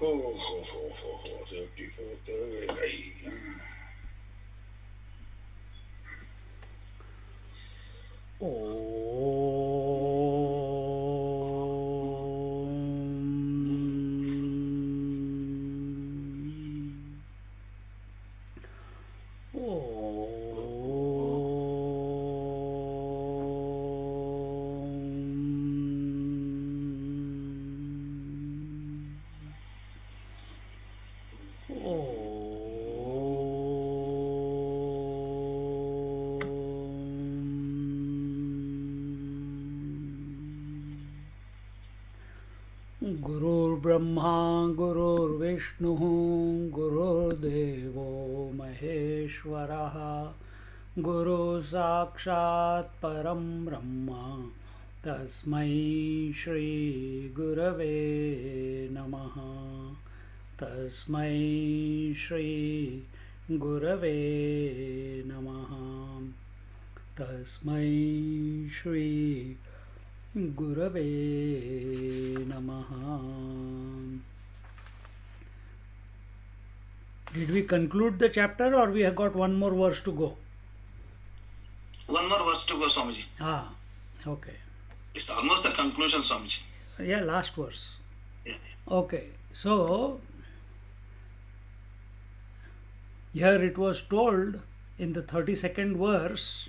Ho, 34th. गुरुर्ब्रह्मा गुरुर्विष्णुः गुरुर्देवो महेश्वरः गुरु साक्षात् परं ब्रह्म तस्मै श्री गुरवे नमः तस्मै श्री गुरवे नमः तस्मै Shri Gurave Namaha. Did we conclude the chapter or we have got one more verse to go? One more verse to go, Swamiji. Okay. It's almost the conclusion, Swamiji. Yeah, last verse. Yeah. Okay, so here it was told in the 32nd verse.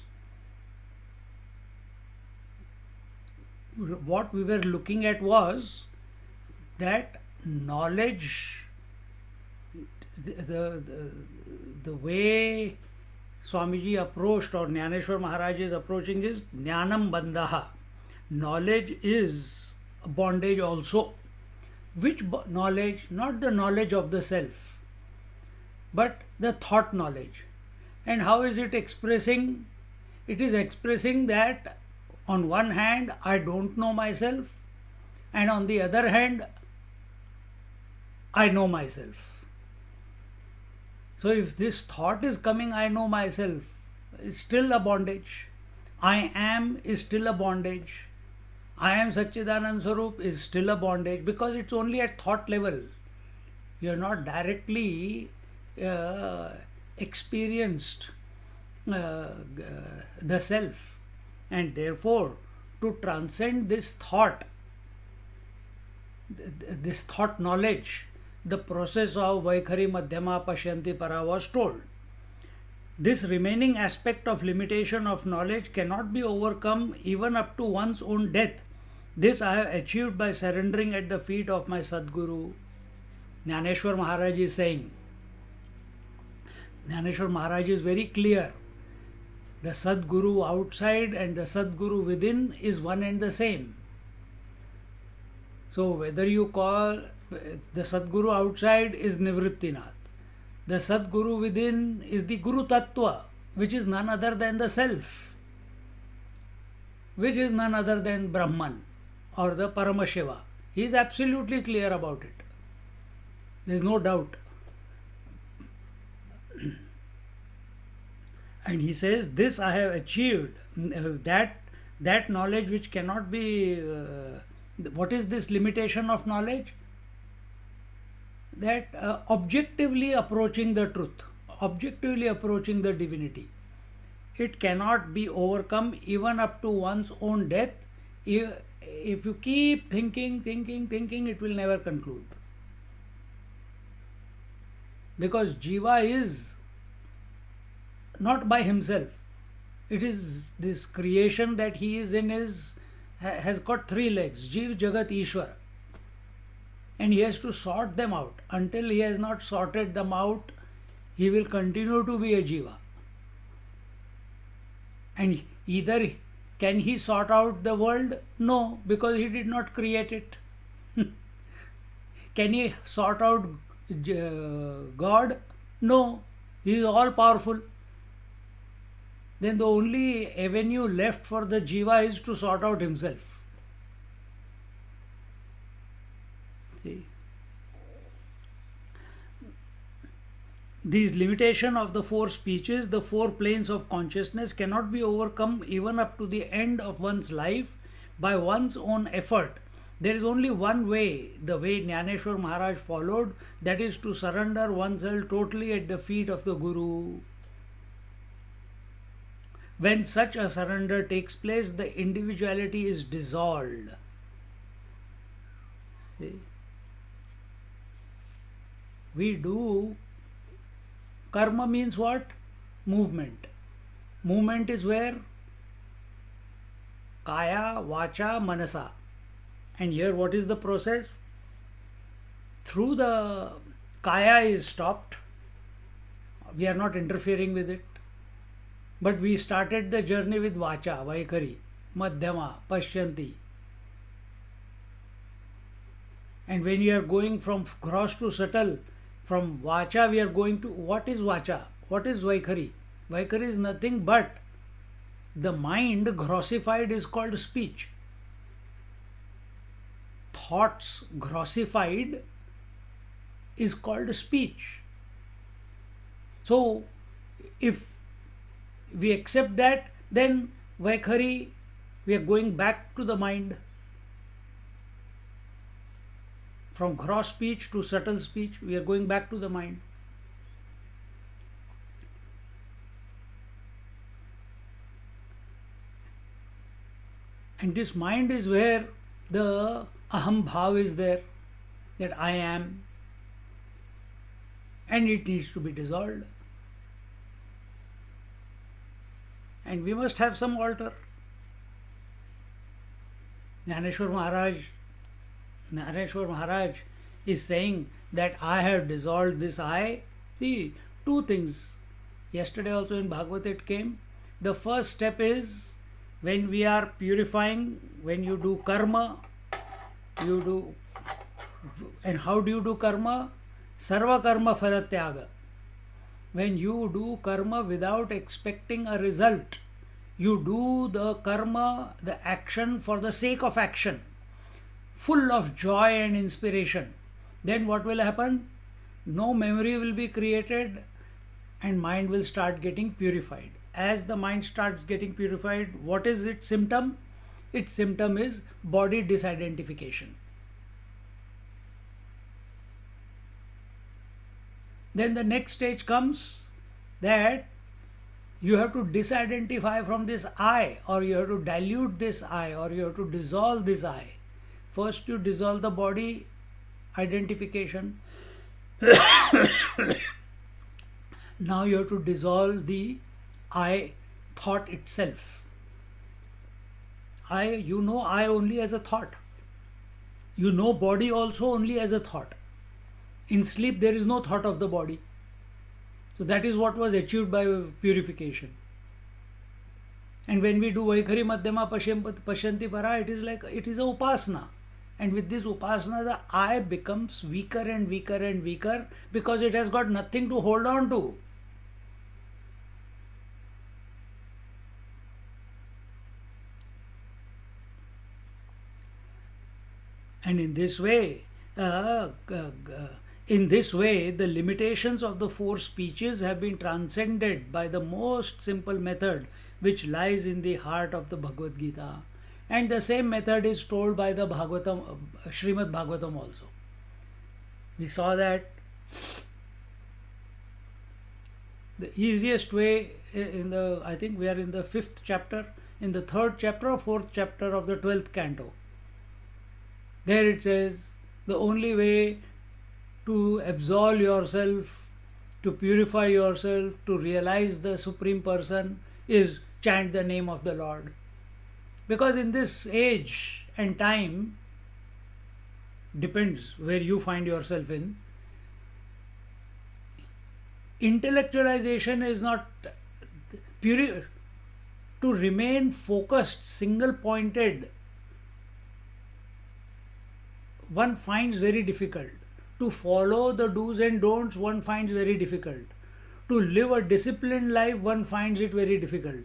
What we were looking at was that knowledge, the way Swamiji approached or Jnaneshwar Maharaj is approaching is Jnanam Bandhaha. Knowledge is a bondage also. Which knowledge? Not the knowledge of the self, but the thought knowledge. And how is it expressing? It is expressing that on one hand, I don't know myself, and on the other hand, I know myself. So if this thought is coming, I know myself, it's still a bondage. I am is still a bondage. I am Satchidanand Swarup is still a bondage because it's only at thought level. You are not directly experienced the self. And therefore, to transcend this thought knowledge, the process of Vaikhari Madhyama Pashyanti Para was told. This remaining aspect of limitation of knowledge cannot be overcome even up to one's own death. This I have achieved by surrendering at the feet of my Sadguru. Jnaneshwar Maharaj is saying. Jnaneshwar Maharaj is very clear. The Sadguru outside and the Sadguru within is one and the same. So whether you call the Sadguru outside is Nivrittinath, the Sadguru within is the Guru Tattva, which is none other than the Self, which is none other than Brahman or the Paramashiva. He is absolutely clear about it. There is no doubt. And he says, this I have achieved, that knowledge which cannot be, what is this limitation of knowledge? That objectively approaching the truth, objectively approaching the divinity. It cannot be overcome even up to one's own death. If you keep thinking, it will never conclude. Because Jiva is not by himself. It is this creation that he is in has got three legs, Jeev, Jagat, Ishwar. And he has to sort them out. Until he has not sorted them out, he will continue to be a Jiva. And either can he sort out the world? No, because he did not create it. Can he sort out God? No, he is all powerful. Then the only avenue left for the Jiva is to sort out himself. See? These limitations of the four speeches, the four planes of consciousness cannot be overcome even up to the end of one's life by one's own effort. There is only one way, the way Jnaneshwar Maharaj followed, that is to surrender oneself totally at the feet of the Guru. When such a surrender takes place, the individuality is dissolved. See? We do, karma means what? Movement. Movement is where? Kaya, Vacha, Manasa. And here what is the process? Through the Kaya is stopped. We are not interfering with it. But we started the journey with Vacha, Vaikhari, Madhyama, Pashyanti. And when you are going from gross to subtle, from Vacha we are going to, what is Vacha? What is Vaikhari? Vaikhari is nothing but the mind grossified is called speech. Thoughts grossified is called speech. So, if we accept that, then Vaikhari, we are going back to the mind. From gross speech to subtle speech, we are going back to the mind. And this mind is where the aham bhav is there, that I am, and it needs to be dissolved. And we must have some altar. Jnaneshwar Maharaj is saying that I have dissolved this I. See, two things. Yesterday also in Bhagavad it came. The first step is when we are purifying, when you do karma, you do, and how do you do karma? Sarva karma phalatyaga. When you do karma without expecting a result, you do the karma, the action for the sake of action, full of joy and inspiration, then what will happen? No memory will be created and mind will start getting purified. As the mind starts getting purified, what is its symptom? Its symptom is body disidentification. Then the next stage comes that you have to disidentify from this I, or you have to dilute this I, or you have to dissolve this I. First you dissolve the body identification. Now you have to dissolve the I thought itself. You know I only as a thought. You know body also only as a thought. In sleep there is no thought of the body. So that is what was achieved by purification. And when we do Vaikhari Madhyama Pashyanti Para, it is like, it is a upasana. And with this upasana, the I becomes weaker and weaker and weaker because it has got nothing to hold on to. And in this way, the limitations of the four speeches have been transcended by the most simple method which lies in the heart of the Bhagavad Gita. And the same method is told by the Bhagavatam, Srimad Bhagavatam also. We saw that the easiest way I think we are in the 5th chapter, in the 3rd chapter or 4th chapter of the 12th canto. There it says, the only way to absolve yourself, to purify yourself, to realize the Supreme Person is chant the name of the Lord. Because in this age and time, depends where you find yourself in, intellectualization is not to remain focused, single pointed, one finds very difficult. To follow the do's and don'ts, one finds very difficult. To live a disciplined life, one finds it very difficult.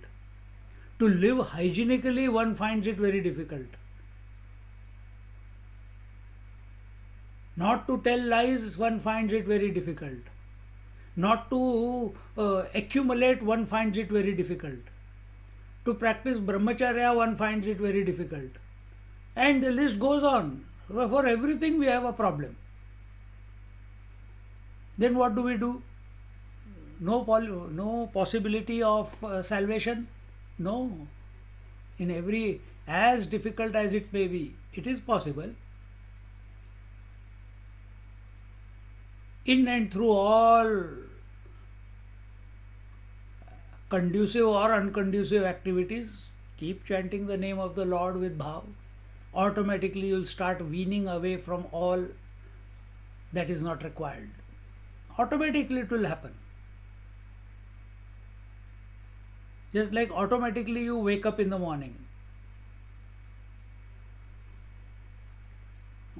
To live hygienically, one finds it very difficult. Not to tell lies, one finds it very difficult. Not to accumulate, one finds it very difficult. To practice brahmacharya, one finds it very difficult. And the list goes on. For everything we have a problem. Then what do? No possibility of salvation? No. In every, as difficult as it may be, it is possible. In and through all conducive or unconducive activities, keep chanting the name of the Lord with bhav. Automatically you will start weaning away from all that is not required. Automatically it will happen. Just like automatically you wake up in the morning.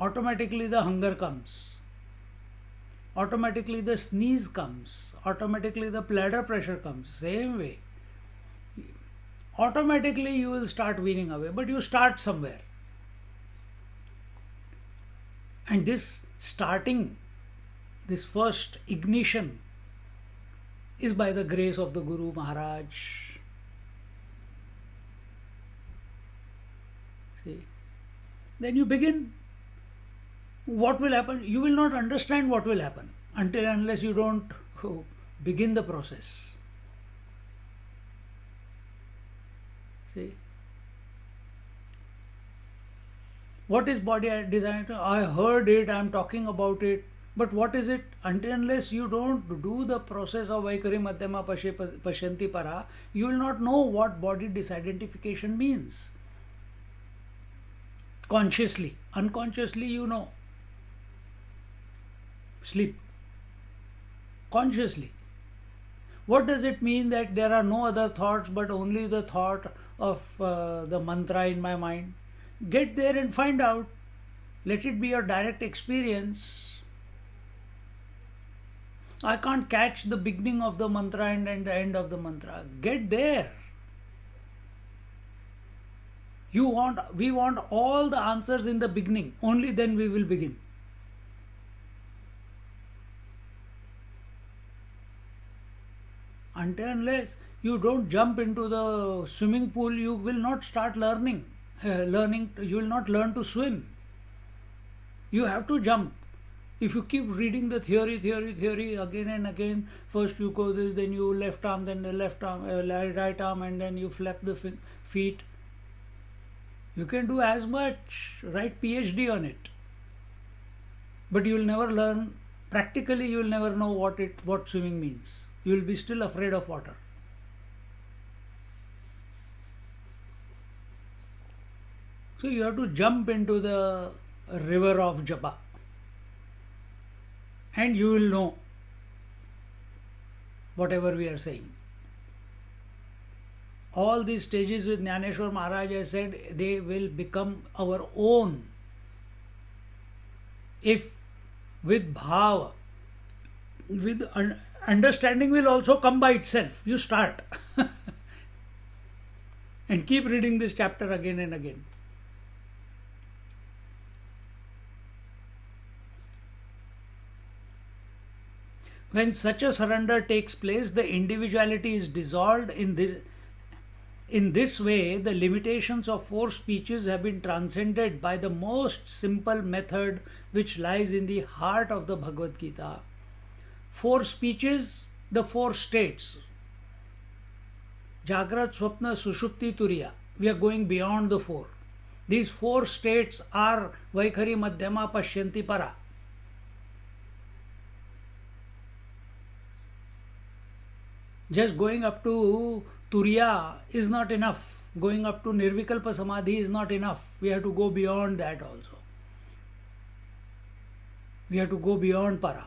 Automatically the hunger comes. Automatically the sneeze comes. Automatically the bladder pressure comes. Same way. Automatically you will start weaning away, but you start somewhere. And this starting, this first ignition is by the grace of the Guru Maharaj. See, then you begin. What will happen? You will not understand what will happen unless you don't begin the process. See, what is body designed to? I heard it, I am talking about it, but what is it? Unless you don't do the process of Vaikari Madhyama Pashyanti Para, you will not know what body disidentification means. Consciously, unconsciously you know. Sleep. Consciously. What does it mean that there are no other thoughts but only the thought of the mantra in my mind? Get there and find out. Let it be your direct experience. I can't catch the beginning of the mantra and the end of the mantra. Get there. We want all the answers in the beginning. Only then we will begin. Unless you don't jump into the swimming pool, you will not start learning. You will not learn to swim. You have to jump. If you keep reading the theory again and again, first you go this, then you left arm, then the left arm, right arm, and then you flap the feet. You can do as much, write PhD on it. But you will never learn, practically you will never know what swimming means. You will be still afraid of water. So you have to jump into the river of japa. And you will know whatever we are saying. All these stages with Jnaneshwar Maharaj, I said, they will become our own if with bhava, with understanding will also come by itself. You start and keep reading this chapter again and again. When such a surrender takes place, the individuality is dissolved. In this way, the limitations of four speeches have been transcended by the most simple method which lies in the heart of the Bhagavad Gita. Four speeches, the four states. Jagrat, Swapna, Sushupti, Turiya. We are going beyond the four. These four states are Vaikari, Madhyama, Pashyanti, Para. Just going up to Turiya is not enough. Going up to Nirvikalpa Samadhi is not enough. We have to go beyond that also. We have to go beyond Para.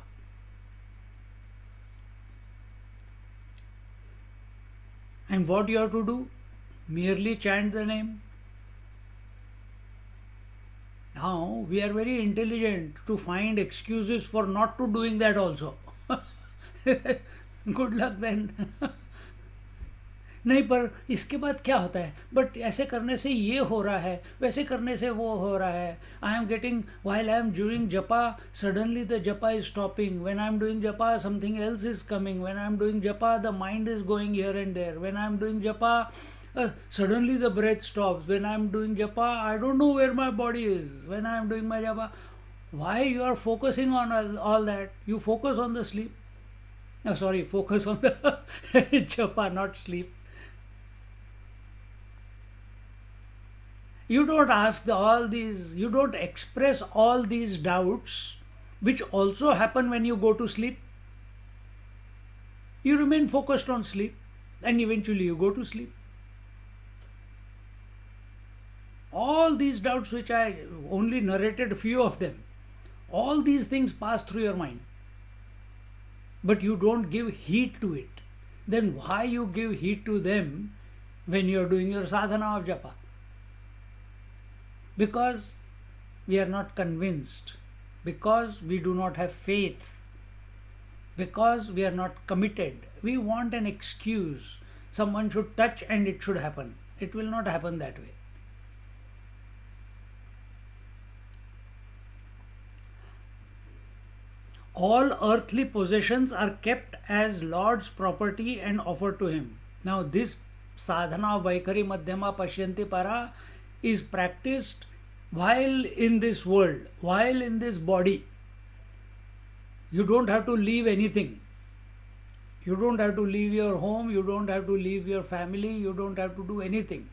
And what you have to do? Merely chant the name. Now we are very intelligent to find excuses for not to doing that also. Good luck then. नहीं, पर इसके बाद क्या होता है? But ऐसे करने से ये हो रहा है, वैसे करने से वो हो रहा है. I am getting, while I am doing japa, suddenly the japa is stopping. When I am doing japa, something else is coming. When I am doing japa, the mind is going here and there. When I am doing japa, Suddenly the breath stops. When I am doing japa, I don't know where my body is. When I am doing my japa, why you are focusing on all that? You focus on the sleep. No, sorry, focus on the japa, not sleep. You don't ask all these, you don't express all these doubts, which also happen when you go to sleep. You remain focused on sleep, and eventually you go to sleep. All these doubts, which I only narrated a few of them, all these things pass through your mind, but you don't give heed to it. Then why you give heed to them when you are doing your sadhana of japa? Because we are not convinced, because we do not have faith, because we are not committed. We want an excuse. Someone should touch and it should happen. It will not happen that way. All earthly possessions are kept as Lord's property and offered to him. Now this sadhana of Vaikari Madhyama Pashyanti Para is practiced while in this world, while in this body. You don't have to leave anything. You don't have to leave your home, you don't have to leave your family, you don't have to do anything.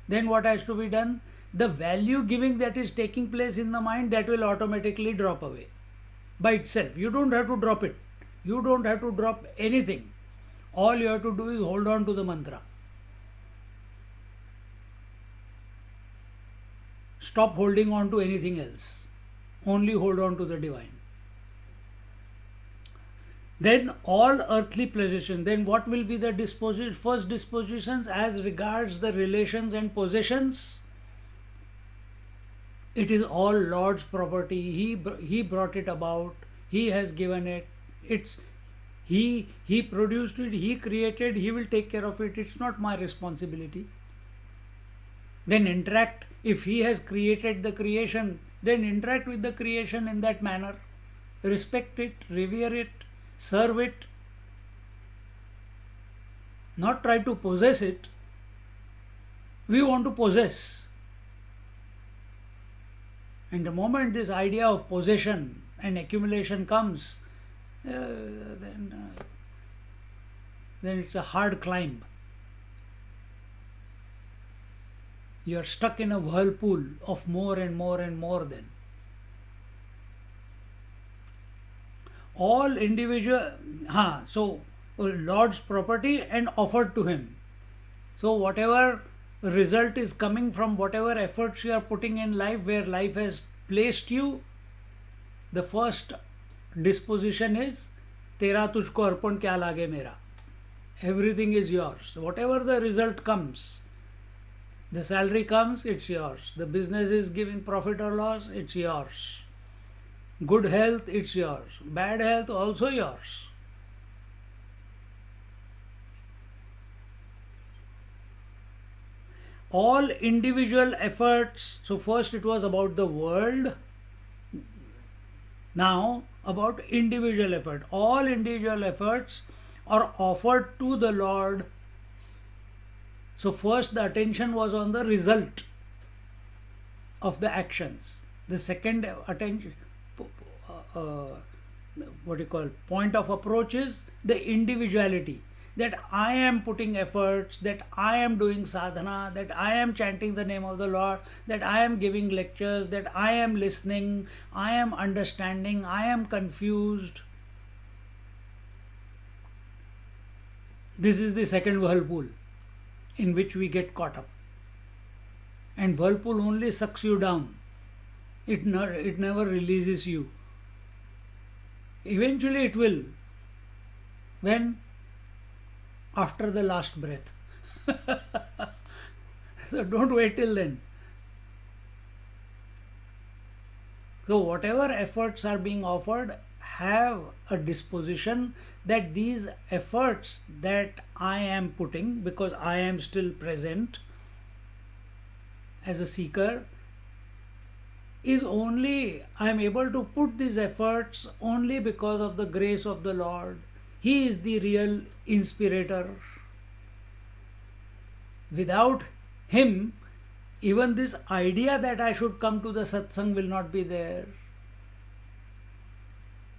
Then what has to be done? The value giving that is taking place in the mind, that will automatically drop away by itself. You don't have to drop it. You don't have to drop anything. All you have to do is hold on to the mantra. Stop holding on to anything else. Only hold on to the divine. Then all earthly possessions. Then what will be the first dispositions as regards the relations and possessions? It is all Lord's property. He brought it about. He has given it. He produced it. He created. He will take care of it. It's not my responsibility. Then interact. If he has created the creation, then interact with the creation in that manner. Respect it, revere it, serve it. Not try to possess it. We want to possess. And the moment this idea of possession and accumulation comes, then it's a hard climb. You are stuck in a whirlpool of more and more and more then. All individual, so Lord's property and offered to him. So whatever result is coming from whatever efforts you are putting in life, where life has placed you, the first disposition is Tera tujhko arpan kya lage mera. Everything is yours. Whatever the result comes, the salary comes, it's yours. The business is giving profit or loss, it's yours. Good health, it's yours. Bad health, also yours. All individual efforts. So first it was about the world. Now about individual effort. All individual efforts are offered to the Lord. So first the attention was on the result of the actions. The second attention, point of approach is the individuality. That I am putting efforts, that I am doing sadhana, that I am chanting the name of the Lord, that I am giving lectures, that I am listening, I am understanding, I am confused. This is the second whirlpool in which we get caught up. And whirlpool only sucks you down. It never releases you. Eventually it will. When? After the last breath. So don't wait till then. So whatever efforts are being offered, have a disposition that these efforts that I am putting, because I am still present as a seeker, is only, I am able to put these efforts only because of the grace of the Lord. He is the real inspirator. Without him, even this idea that I should come to the satsang will not be there.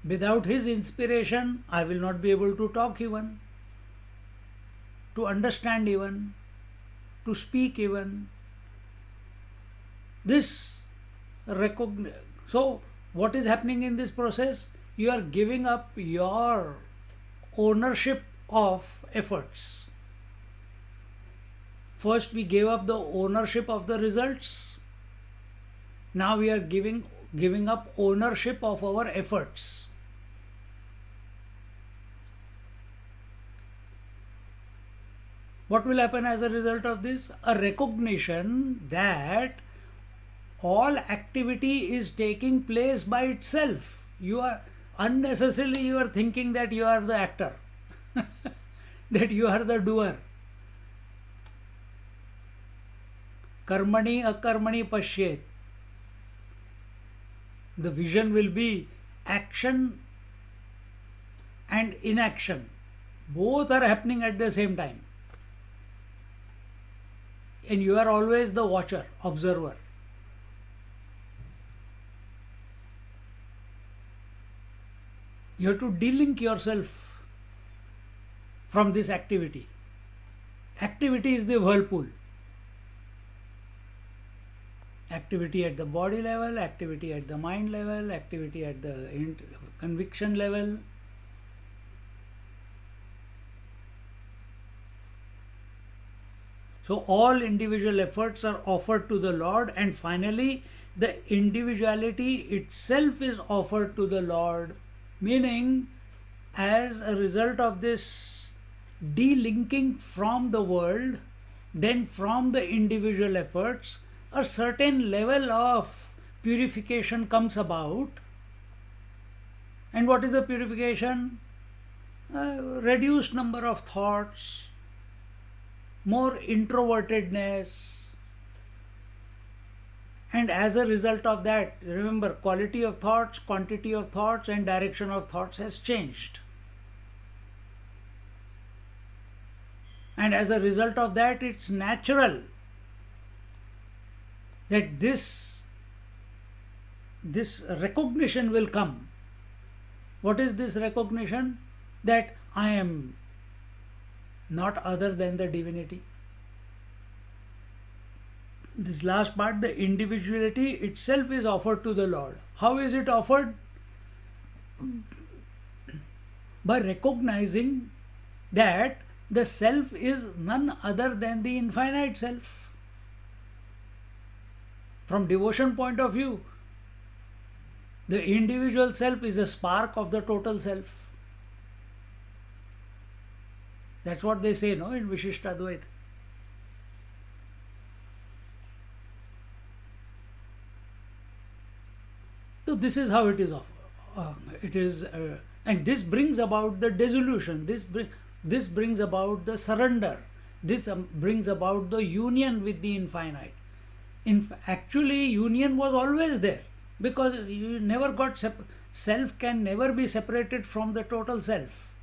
Without his inspiration, I will not be able to talk even, to understand even, to speak even. This so what is happening in this process? You are giving up your ownership of efforts. First we gave up the ownership of the results. Now we are giving up ownership of our efforts. What will happen as a result of this? A recognition that all activity is taking place by itself. You are unnecessarily you are thinking that you are the actor, that you are the doer. Karmani akarmani pashyet. The vision will be action and inaction. Both are happening at the same time. And you are always the watcher, observer. You have to delink yourself from this activity. Activity is the whirlpool. Activity at the body level, activity at the mind level, activity at the conviction level. So all individual efforts are offered to the Lord, and finally the individuality itself is offered to the Lord, meaning as a result of this delinking from the world, then from the individual efforts, a certain level of purification comes about. And what is the purification? Reduced number of thoughts, more introvertedness, and as a result of that, remember, quality of thoughts, quantity of thoughts, and direction of thoughts has changed. And as a result of that, it's natural that this recognition will come. What is this recognition? That I am not other than the divinity. This last part, the individuality itself is offered to the Lord. How is it offered? By recognizing that the self is none other than the infinite self. From devotion point of view, the individual self is a spark of the total self. That's what they say, no, in Vishishtadvaita. So this is how it is offered. And this brings about the dissolution. This brings about the surrender. This brings about the union with the infinite. Actually, union was always there, because you never got self can never be separated from the total self.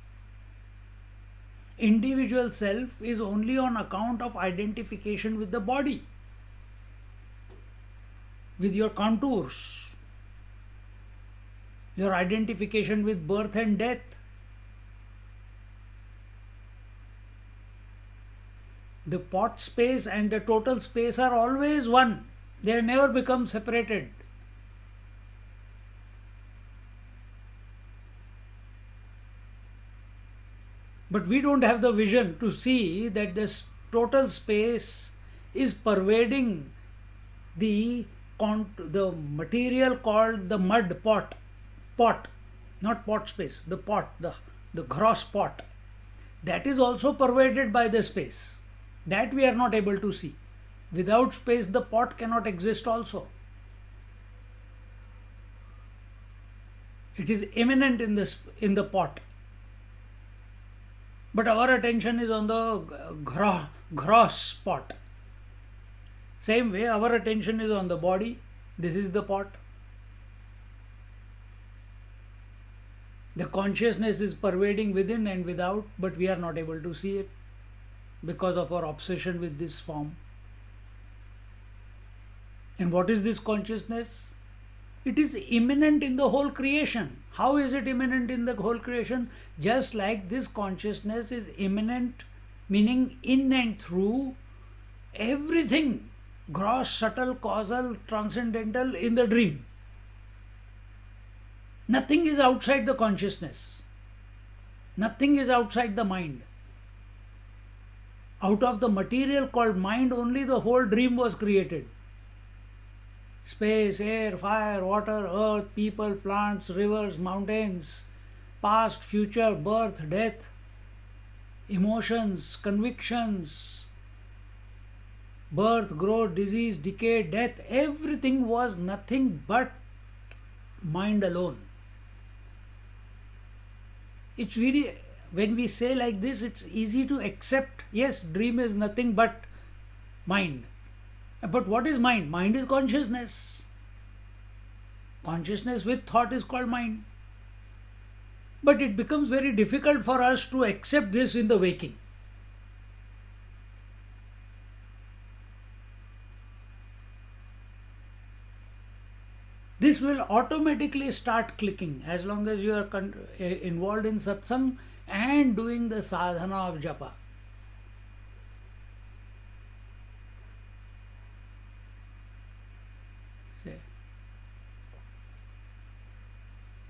Individual self is only on account of identification with the body, with your contours, your identification with birth and death. The pot space and the total space are always one. They never become separated. But we don't have the vision to see that this total space is pervading the material called the mud pot, not pot space, the pot, the gross pot. That is also pervaded by the space. That we are not able to see. Without space, the pot cannot exist also. It is immanent in the pot. But our attention is on the gross pot. Same way, our attention is on the body. This is the pot. The consciousness is pervading within and without, but we are not able to see it. because of our obsession with this form. And what is this consciousness? It is immanent in the whole creation. How is it immanent in the whole creation? Just like this consciousness is immanent, meaning in and through everything, gross, subtle, causal, transcendental in the dream. Nothing is outside the consciousness. Nothing is outside the mind. Out of the material called mind only the whole dream was created. Space, air, fire, water, earth, people, plants, rivers, mountains, past, future, birth, death, emotions, convictions, birth, growth, disease, decay, death, everything was nothing but mind alone. It's very, when we say like this, it's easy to accept, yes, dream is nothing but mind. But what is mind? Mind is consciousness. Consciousness with thought is called mind. But it becomes very difficult for us to accept this in the waking. This will automatically start clicking as long as you are involved in satsang and doing the sadhana of japa.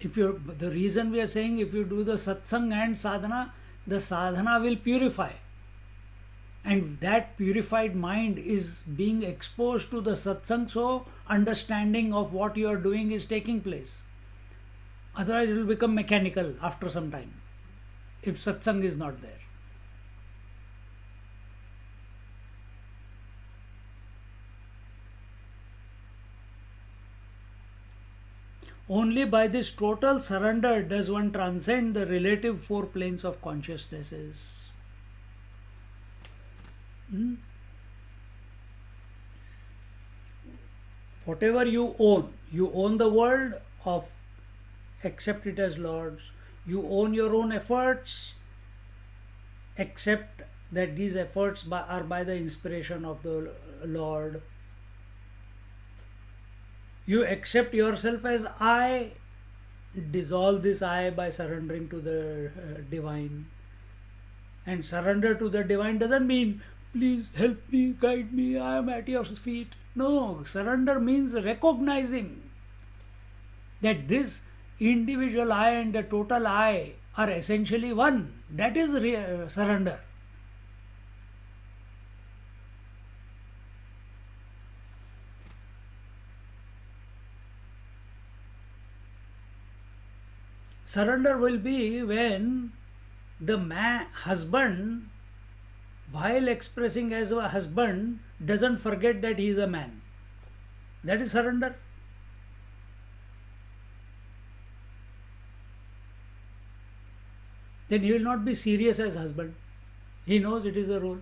If you, the reason we are saying if you do the satsang and sadhana, the sadhana will purify. And that purified mind is being exposed to the satsang, so understanding of what you are doing is taking place. Otherwise it will become mechanical after some time, if satsang is not there. Only by this total surrender does one transcend the relative four planes of consciousnesses. Whatever you own the world of accept it as Lord's. You own your own efforts, accept that these efforts are by the inspiration of the Lord. You accept yourself as I, dissolve this I by surrendering to the divine. And surrender to the divine doesn't mean, please help me, guide me, I am at your feet. No, surrender means recognizing that this individual I and the total I are essentially one. That is surrender. Surrender will be when the husband, while expressing as a husband, doesn't forget that he is a man. That is surrender. Then he will not be serious as husband. He knows it is a role.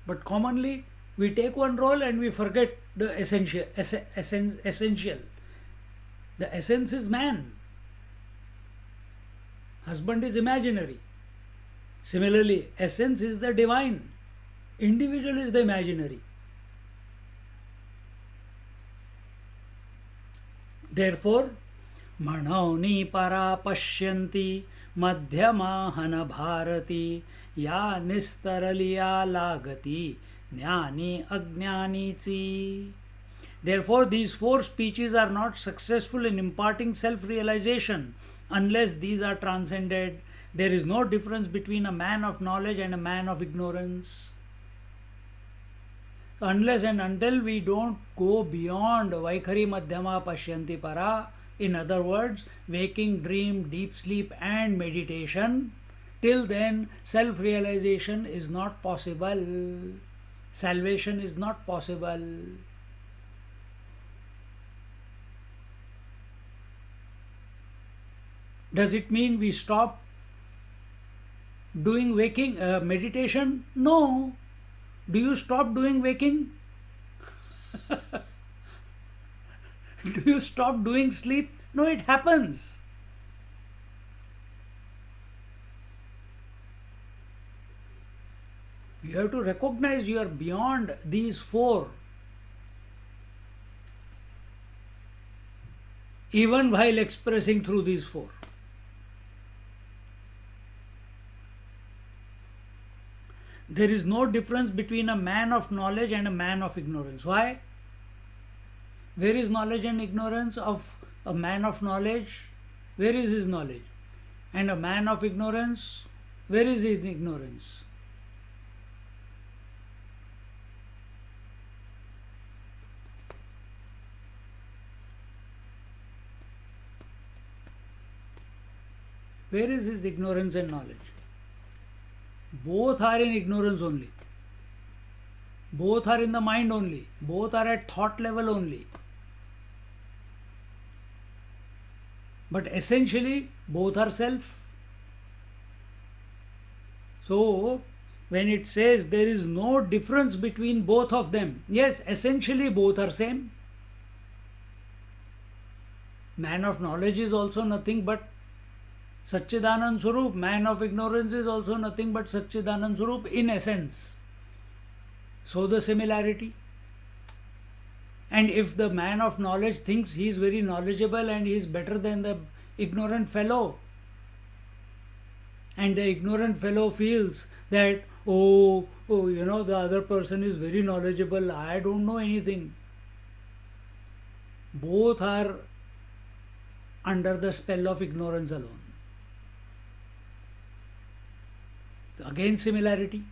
But commonly we take one role and we forget the essential. The essence is man. Husband is imaginary. Similarly, essence is the divine. Individual is the imaginary. Therefore, Manauni para pashyanti madhyamahana bharati ya nistaraliya lagati jnani ajnanici. Therefore, these four speeches are not successful in imparting self-realization unless these are transcended. There is no difference between a man of knowledge and a man of ignorance. So unless and until we don't go beyond Vaikhari Madhyama Pashyanti Para, in other words, waking, dream, deep sleep and meditation, till then self-realization is not possible. Salvation is not possible. Does it mean we stop doing waking meditation? No. Do you stop doing waking? Do you stop doing sleep? No, it happens. You have to recognize you are beyond these four. Even while expressing through these four. There is no difference between a man of knowledge and a man of ignorance. Why? Where is knowledge and ignorance of a man of knowledge? Where is his knowledge? And a man of ignorance? Where is his ignorance? Where is his ignorance and knowledge? Both are in ignorance only. Both are in the mind only. Both are at thought level only. But essentially, both are self. So, when it says there is no difference between both of them, yes, essentially both are same. Man of knowledge is also nothing but Satchidanand Swarup. Man of ignorance is also nothing but Satchidanand Swarup in essence. So the similarity. And if the man of knowledge thinks he is very knowledgeable and he is better than the ignorant fellow, and the ignorant fellow feels that, the other person is very knowledgeable, I don't know anything. Both are under the spell of ignorance alone. Again similarity.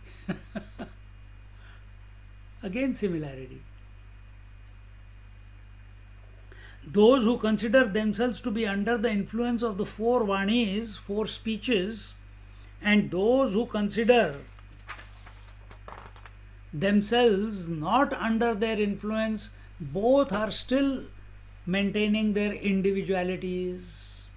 Again similarity. Those who consider themselves to be under the influence of the four vanis, four speeches, and those who consider themselves not under their influence, both are still maintaining their individualities.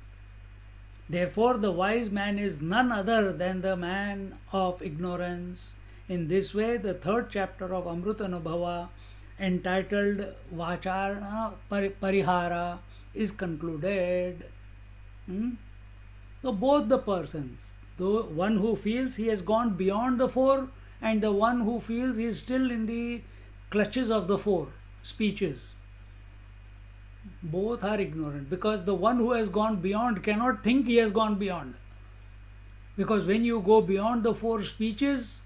Therefore, the wise man is none other than the man of ignorance. In this way, the third chapter of Amrutanubhava, entitled Vacharana Parihara, is concluded. So, both the persons, the one who feels he has gone beyond the four, and the one who feels he is still in the clutches of the four speeches, both are ignorant, because the one who has gone beyond cannot think he has gone beyond. Because when you go beyond the four speeches,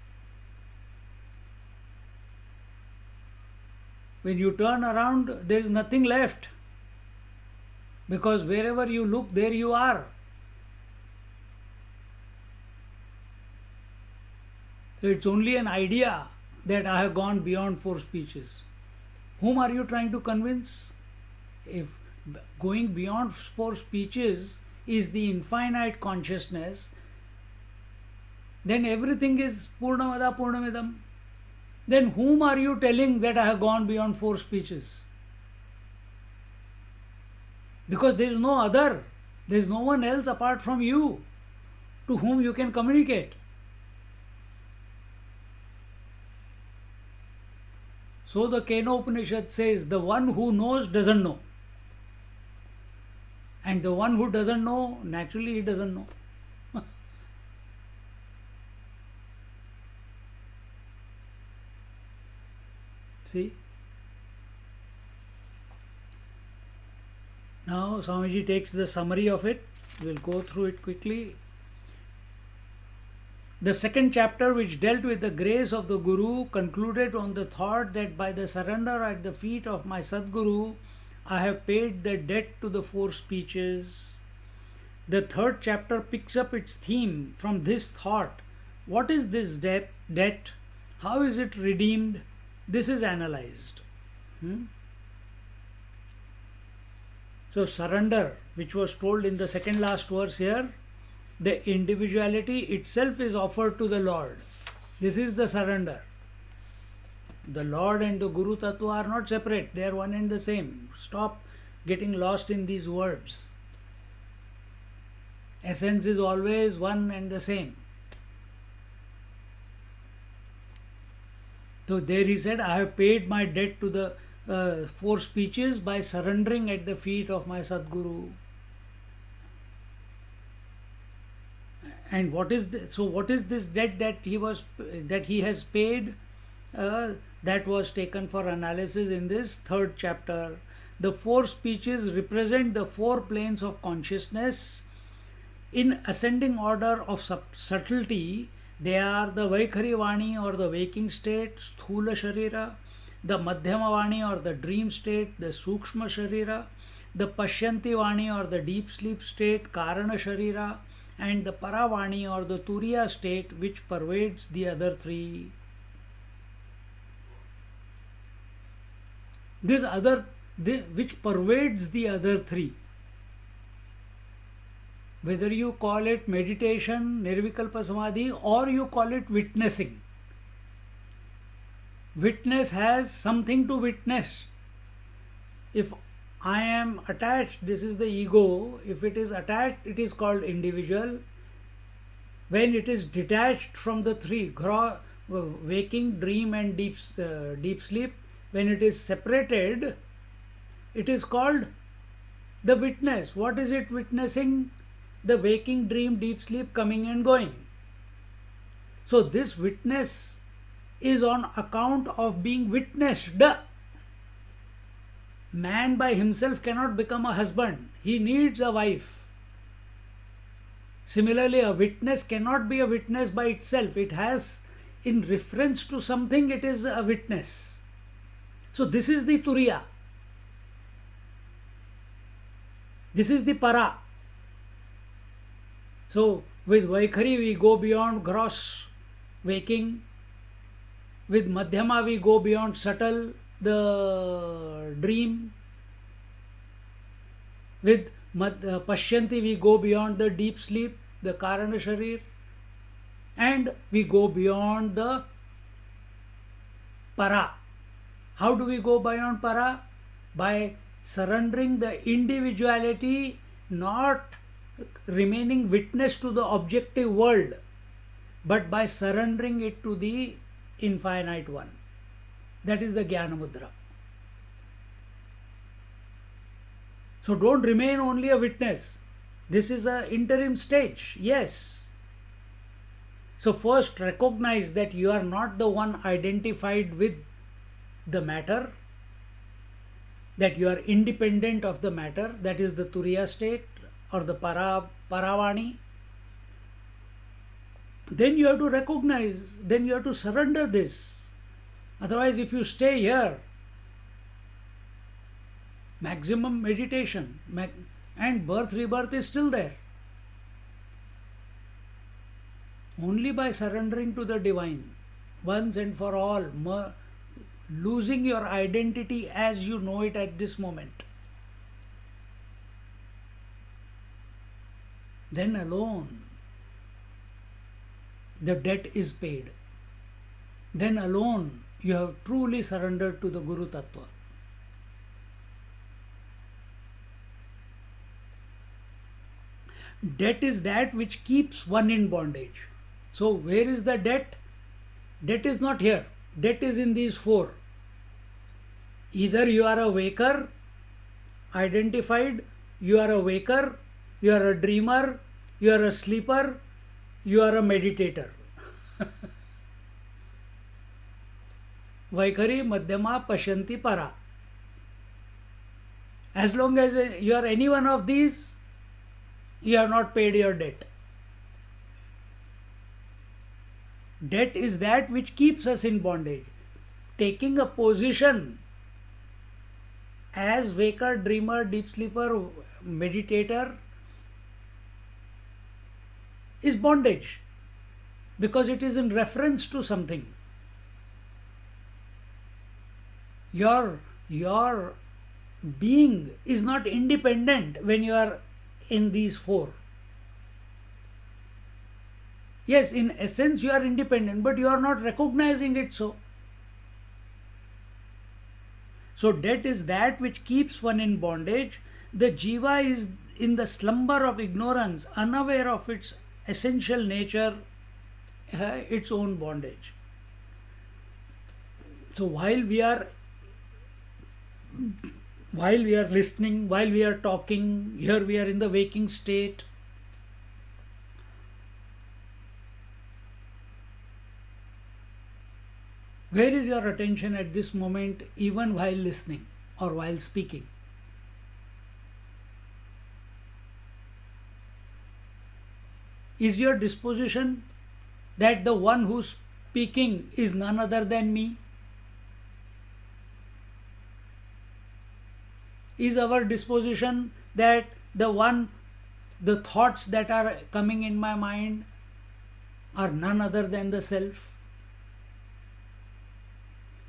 when you turn around, there is nothing left. Because wherever you look, there you are. So it's only an idea that I have gone beyond four speeches. Whom are you trying to convince? If going beyond four speeches is the infinite consciousness, then everything is Purnamada Purnamidam. Then whom are you telling that I have gone beyond four speeches? Because there is no other, there is no one else apart from you to whom you can communicate. So the Kena Upanishad says, the one who knows doesn't know. And the one who doesn't know, naturally he doesn't know. See? Now Swamiji takes the summary of it. We'll go through it quickly. The second chapter, which dealt with the grace of the Guru, concluded on the thought that by the surrender at the feet of my Sadguru, I have paid the debt to the four speeches. The third chapter picks up its theme from this thought. What is this debt? How is it redeemed? This is analyzed. So surrender, which was told in the second last verse here, the individuality itself is offered to the Lord. This is the surrender. The Lord and the Guru Tattva are not separate. They are one and the same. Stop getting lost in these words. Essence is always one and the same. So there he said, I have paid my debt to the four speeches by surrendering at the feet of my Sadguru. And what is what is this debt that he has paid? That was taken for analysis in this third chapter. The four speeches represent the four planes of consciousness in ascending order of subtlety. They are the Vaikhari Vani or the waking state, Sthula Sharira, the Madhyama Vani or the dream state, the Sukshma Sharira, the Pashyanti Vani or the deep sleep state, Karana Sharira, and the Paravani or the Turiya state, which pervades the other three. Which pervades the other three. Whether you call it meditation, Nirvikalpa Samadhi, or you call it witnessing. Witness has something to witness. If I am attached, this is the ego. If it is attached, it is called individual. When it is detached from the three, waking, dream and deep sleep, when it is separated, it is called the witness. What is it witnessing? The waking, dream, deep sleep coming and going. So this witness is on account of being witnessed. Man by himself cannot become a husband. He needs a wife. Similarly, a witness cannot be a witness by itself. It has, in reference to something, it is a witness. So this is the Turiya. This is the Para. So with Vaikhari we go beyond gross waking. With Madhyama we go beyond subtle, the dream. With Pashyanti we go beyond the deep sleep, the Karana Sharir. And we go beyond the Para. How do we go beyond Para? By surrendering the individuality, not remaining witness to the objective world, but by surrendering it to the infinite one. That is the Jnana Mudra. So don't remain only a witness. This is an interim stage, yes. So first recognize that you are not the one identified with the matter, that you are independent of the matter, that is the Turiya state or the Paravani. Then you have to recognize, then you have to surrender this. Otherwise, if you stay here, maximum meditation and birth, rebirth is still there. Only by surrendering to the divine, once and for all, losing your identity as you know it at this moment, then alone the debt is paid. Then alone you have truly surrendered to the Guru Tattva. Debt is that which keeps one in bondage. So where is the debt? Debt is not here. Debt is in these four. Either you are a waker, identified, you are a waker, you are a dreamer, you are a sleeper, you are a meditator. Vaikhari, Madhyama, Pashyanti, Para. As long as you are any one of these, you have not paid your debt. Debt is that which keeps us in bondage. Taking a position as waker, dreamer, deep sleeper, meditator is bondage, because it is in reference to something. Your being is not independent when you are in these four. Yes, in essence you are independent, but you are not recognizing it so. So debt is that which keeps one in bondage. The jiva is in the slumber of ignorance, unaware of its essential nature, its own bondage. So while we are listening, while we are talking, here we are in the waking state. Where is your attention at this moment, even while listening or while speaking? Is your disposition that the one who's speaking is none other than me? Is our disposition that the thoughts that are coming in my mind are none other than the self?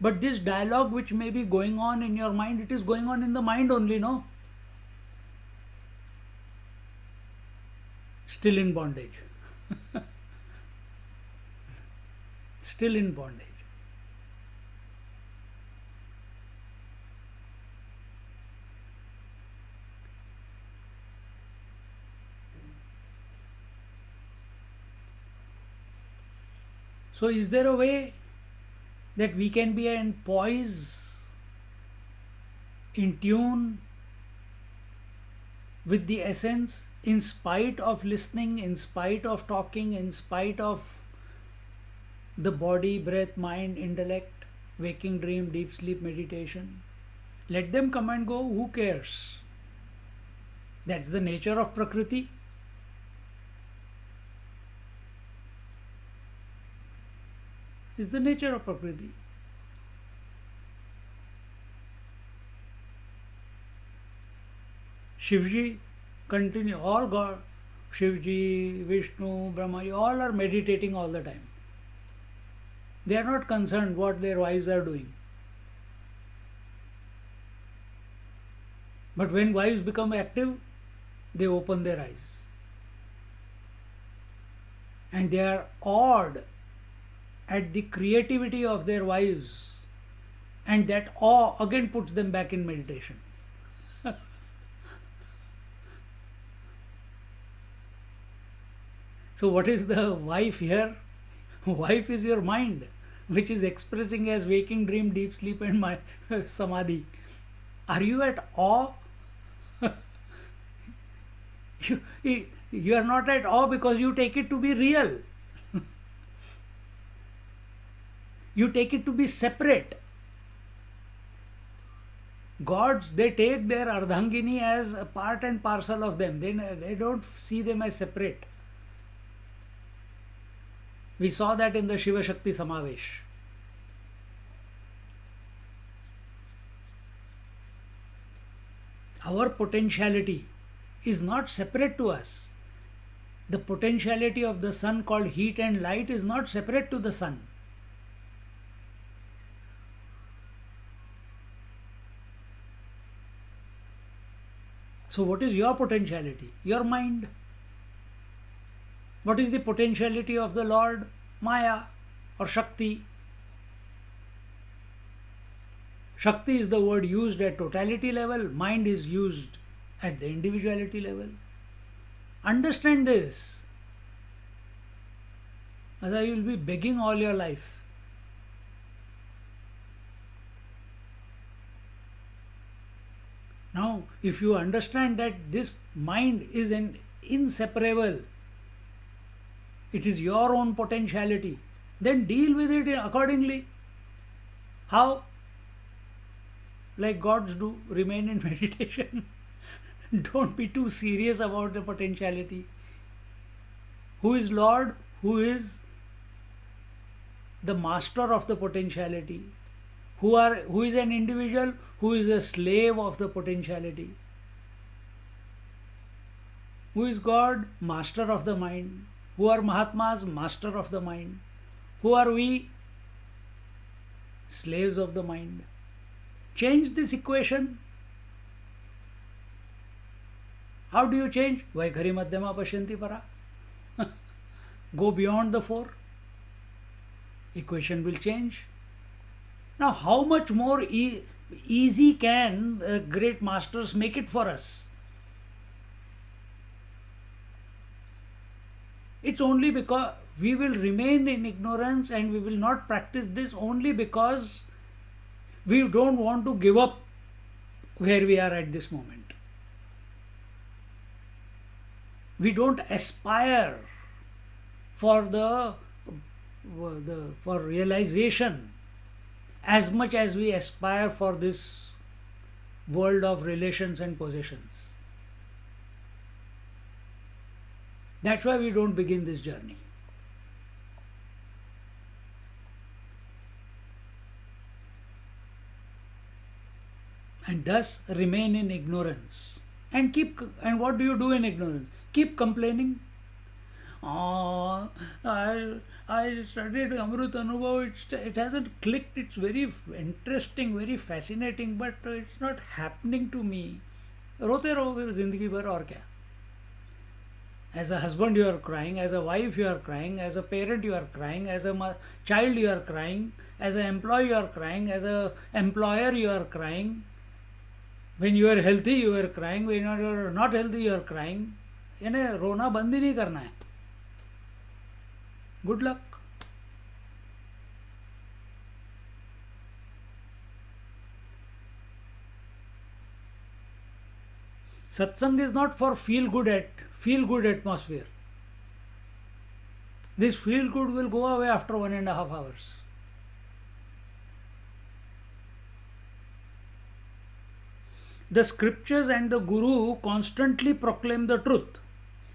But this dialogue which may be going on in your mind, it is going on in the mind only, no? Still in bondage. Still in bondage. So, is there a way that we can be in poise, in tune with the essence, in spite of listening, in spite of talking, in spite of the body, breath, mind, intellect, waking, dream, deep sleep, meditation? Let them come and go, who cares? That's the nature of Prakriti. Is the nature of Prakriti. Shivji continue, all God, Shivji, Vishnu, Brahma, all are meditating all the time. They are not concerned what their wives are doing. But when wives become active, they open their eyes. And they are awed at the creativity of their wives, and that awe again puts them back in meditation. So what is the wife here? Wife is your mind, which is expressing as waking, dream, deep sleep and my samadhi. Are you at awe? You are not at awe because you take it to be real. You take it to be separate. Gods, they take their Ardhangini as a part and parcel of them. They don't see them as separate. We saw that in the Shiva Shakti Samavesh. Our potentiality is not separate to us. The potentiality of the sun called heat and light is not separate to the sun. So what is your potentiality? Your mind. What is the potentiality of the Lord? Maya or Shakti. Shakti is the word used at totality level. Mind is used at the individuality level. Understand this. Otherwise you will be begging all your life. Now, if you understand that this mind is an inseparable, it is your own potentiality, then deal with it accordingly. How? Like gods do, remain in meditation. Don't be too serious about the potentiality. Who is Lord? Who is the master of the potentiality? Who is an individual? Who is a slave of the potentiality? Who is God? Master of the mind. Who are Mahatmas? Master of the mind. Who are we? Slaves of the mind. Change this equation. How do you change? Vaikhari Madhyama Pashyanti Para. Go beyond the four. Equation will change. Now, how much more easy can great masters make it for us? It's only because we will remain in ignorance and we will not practice this only because we don't want to give up where we are at this moment. We don't aspire for for realization as much as we aspire for this world of relations and possessions. That's why we don't begin this journey. And thus remain in ignorance. And what do you do in ignorance? Keep complaining. Oh, I studied Amrut Anubhav, it hasn't clicked, it's very interesting, very fascinating, but it's not happening to me. रोते रहो फिर जिंदगी भर और क्या. As a husband you are crying, as a wife you are crying, as a parent you are crying, as a child you are crying, as an employee you are crying, as an employer you are crying. When you are healthy you are crying, when you are not healthy you are crying. यानी रोना बंद ही नहीं करना है. Good luck. Satsang is not for feel good atmosphere. This feel good will go away after 1.5 hours. The scriptures and the Guru constantly proclaim the truth,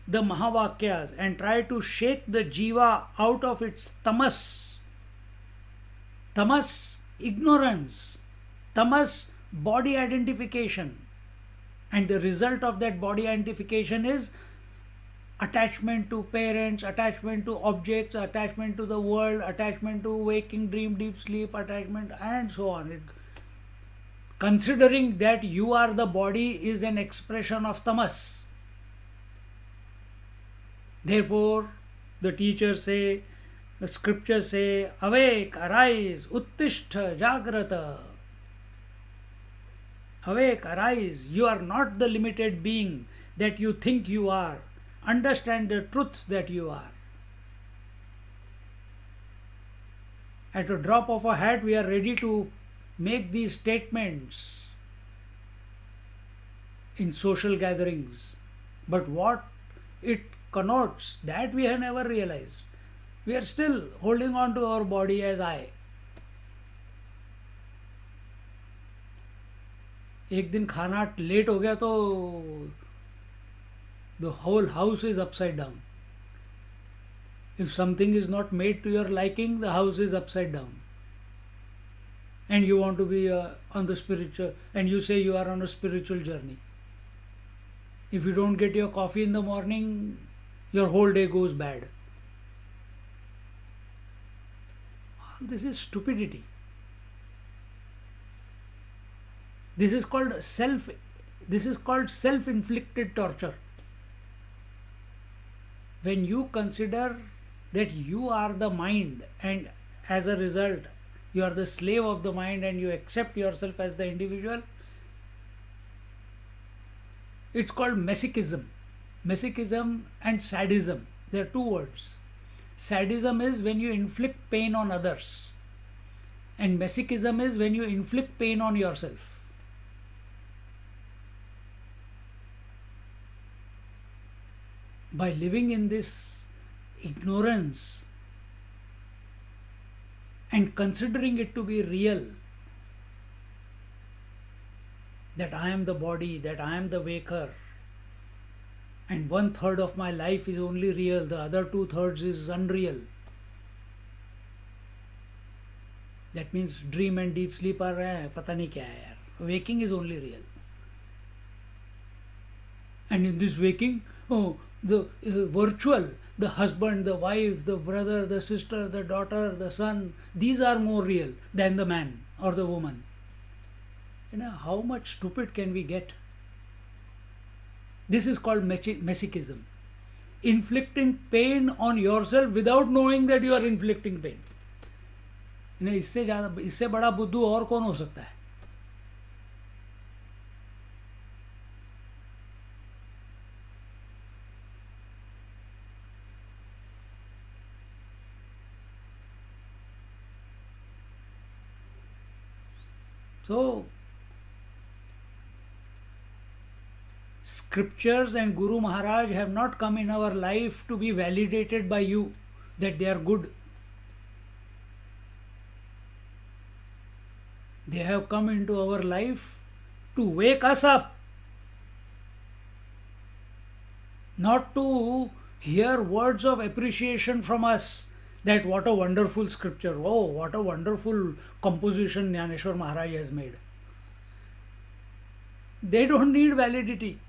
the Mahavakyas, and try to shake the jiva out of its tamas. Tamas, ignorance. Tamas, body identification. And the result of that body identification is attachment to parents, attachment to objects, attachment to the world, attachment to waking, dream, deep sleep, attachment, and so on. Considering that you are the body is an expression of tamas. Therefore, the teachers say, the scriptures say, awake, arise, uttishta, jagrata. Awake, arise, you are not the limited being that you think you are. Understand the truth that you are. At a drop of a hat, we are ready to make these statements in social gatherings. But what it connotes, that we have never realized. We are still holding on to our body as I. एक दिन खाना late हो गया तो the whole house is upside down. If something is not made to your liking, the house is upside down. And you want to be on the spiritual, and you say you are on a spiritual journey. If you don't get your coffee in the morning, your whole day goes bad. This is stupidity. This is called self-inflicted torture. When you consider that you are the mind and as a result you are the slave of the mind and you accept yourself as the individual, it's called masochism. Masochism and sadism, they are two words. Sadism is when you inflict pain on others, and masochism is when you inflict pain on yourself. By living in this ignorance and considering it to be real, that I am the body, that I am the waker, and 1/3 of my life is only real, the other 2/3 is unreal. That means dream and deep sleep are pata nahi kya hai yaar. Waking is only real. And in this waking, the virtual, the husband, the wife, the brother, the sister, the daughter, the son, these are more real than the man or the woman. How much stupid can we get? This is called masochism. Inflicting pain on yourself without knowing that you are inflicting pain. इससे बड़ा बुद्धू और कौन हो सकता है? So, scriptures and Guru Maharaj have not come in our life to be validated by you that they are good. They have come into our life to wake us up, not to hear words of appreciation from us that what a wonderful scripture, oh, what a wonderful composition Jnaneshwar Maharaj has made. They don't need validity.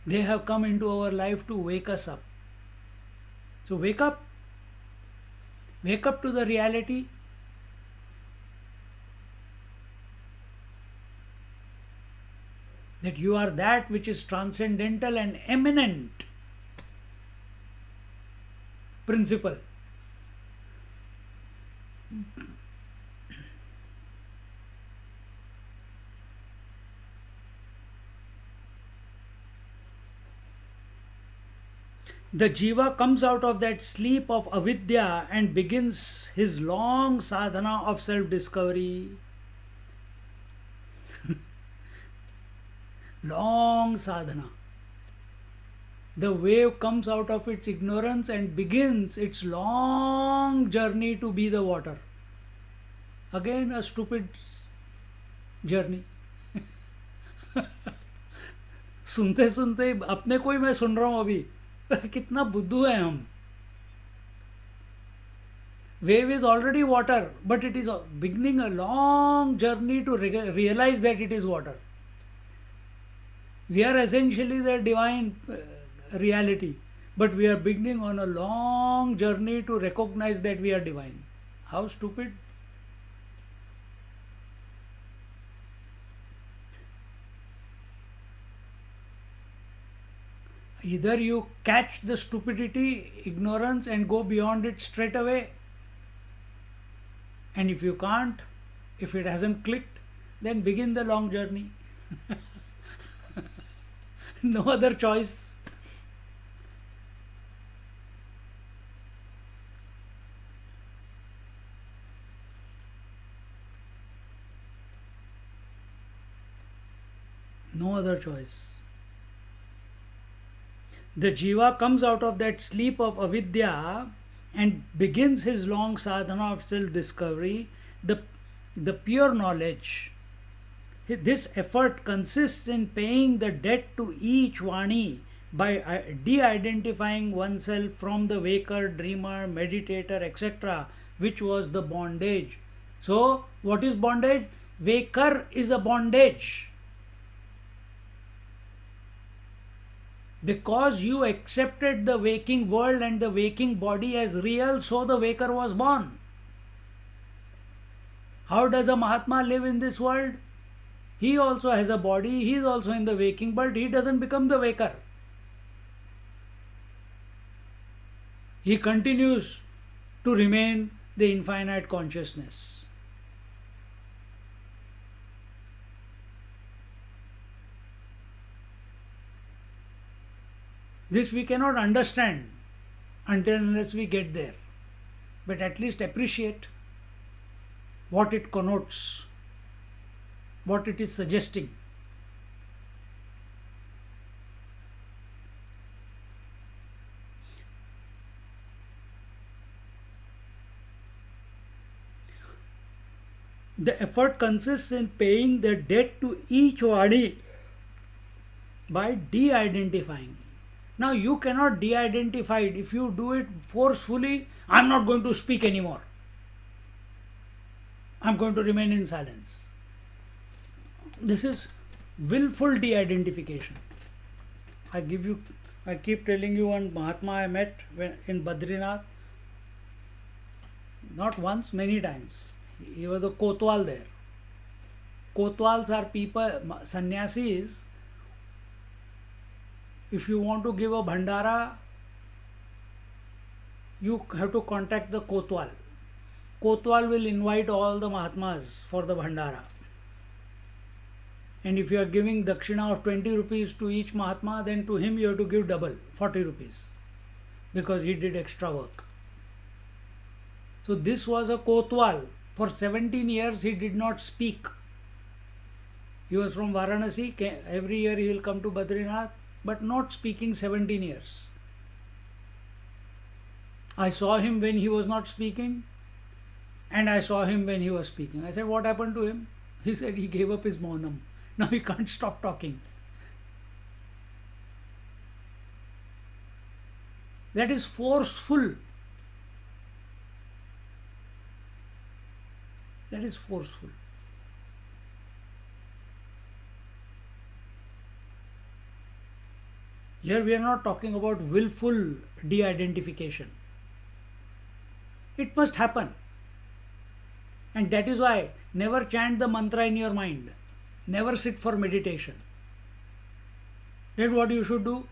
They have come into our life to wake us up. So wake up. Wake up to the reality. That you are that which is transcendental and eminent principle. The jiva comes out of that sleep of avidya and begins his long sadhana of self-discovery. Long sadhana. The wave comes out of its ignorance and begins its long journey to be the water. Again, a stupid journey. सुनते सुनते अपने को ही मैं सुन रहा हूं अभी कितना बुद्धू है हम. Wave is already water, but it is beginning a long journey to realize that it is water. We are essentially the divine reality, but we are beginning on a long journey to recognize that we are divine. How stupid! Either you catch the stupidity, ignorance, and go beyond it straight away. And if you can't, if it hasn't clicked, then begin the long journey. No other choice. No other choice. The jiva comes out of that sleep of avidya and begins his long sadhana of self-discovery, the pure knowledge. This effort consists in paying the debt to each Vani by de-identifying oneself from the waker, dreamer, meditator, etc., which was the bondage. So, what is bondage? Waker is a bondage. Because you accepted the waking world and the waking body as real, so the waker was born. How does a Mahatma live in this world? He also has a body, he is also in the waking, but he doesn't become the waker. He continues to remain the infinite consciousness. This we cannot understand unless we get there, but at least appreciate what it connotes, what it is suggesting. The effort consists in paying the debt to each Vani by de-identifying. Now you cannot de-identify it. If you do it forcefully, I am not going to speak anymore. I am going to remain in silence. This is willful de-identification. I keep telling you one Mahatma I met in Badrinath. Not once, many times. He was a Kotwal there. Kotwals are people, sannyasis. If you want to give a bhandara, you have to contact the Kotwal. Kotwal will invite all the Mahatmas for the bhandara. And if you are giving dakshina of 20 rupees to each Mahatma, then to him you have to give double, 40 rupees. Because he did extra work. So this was a Kotwal. For 17 years he did not speak. He was from Varanasi. Every year he will come to Badrinath, but not speaking 17 years. I saw him when he was not speaking, and I saw him when he was speaking. I said, what happened to him? He said he gave up his maunam. Now he can't stop talking. That is forceful. That is forceful. Here we are not talking about willful de-identification. It must happen. And that is why never chant the mantra in your mind. Never sit for meditation. Then what you should do?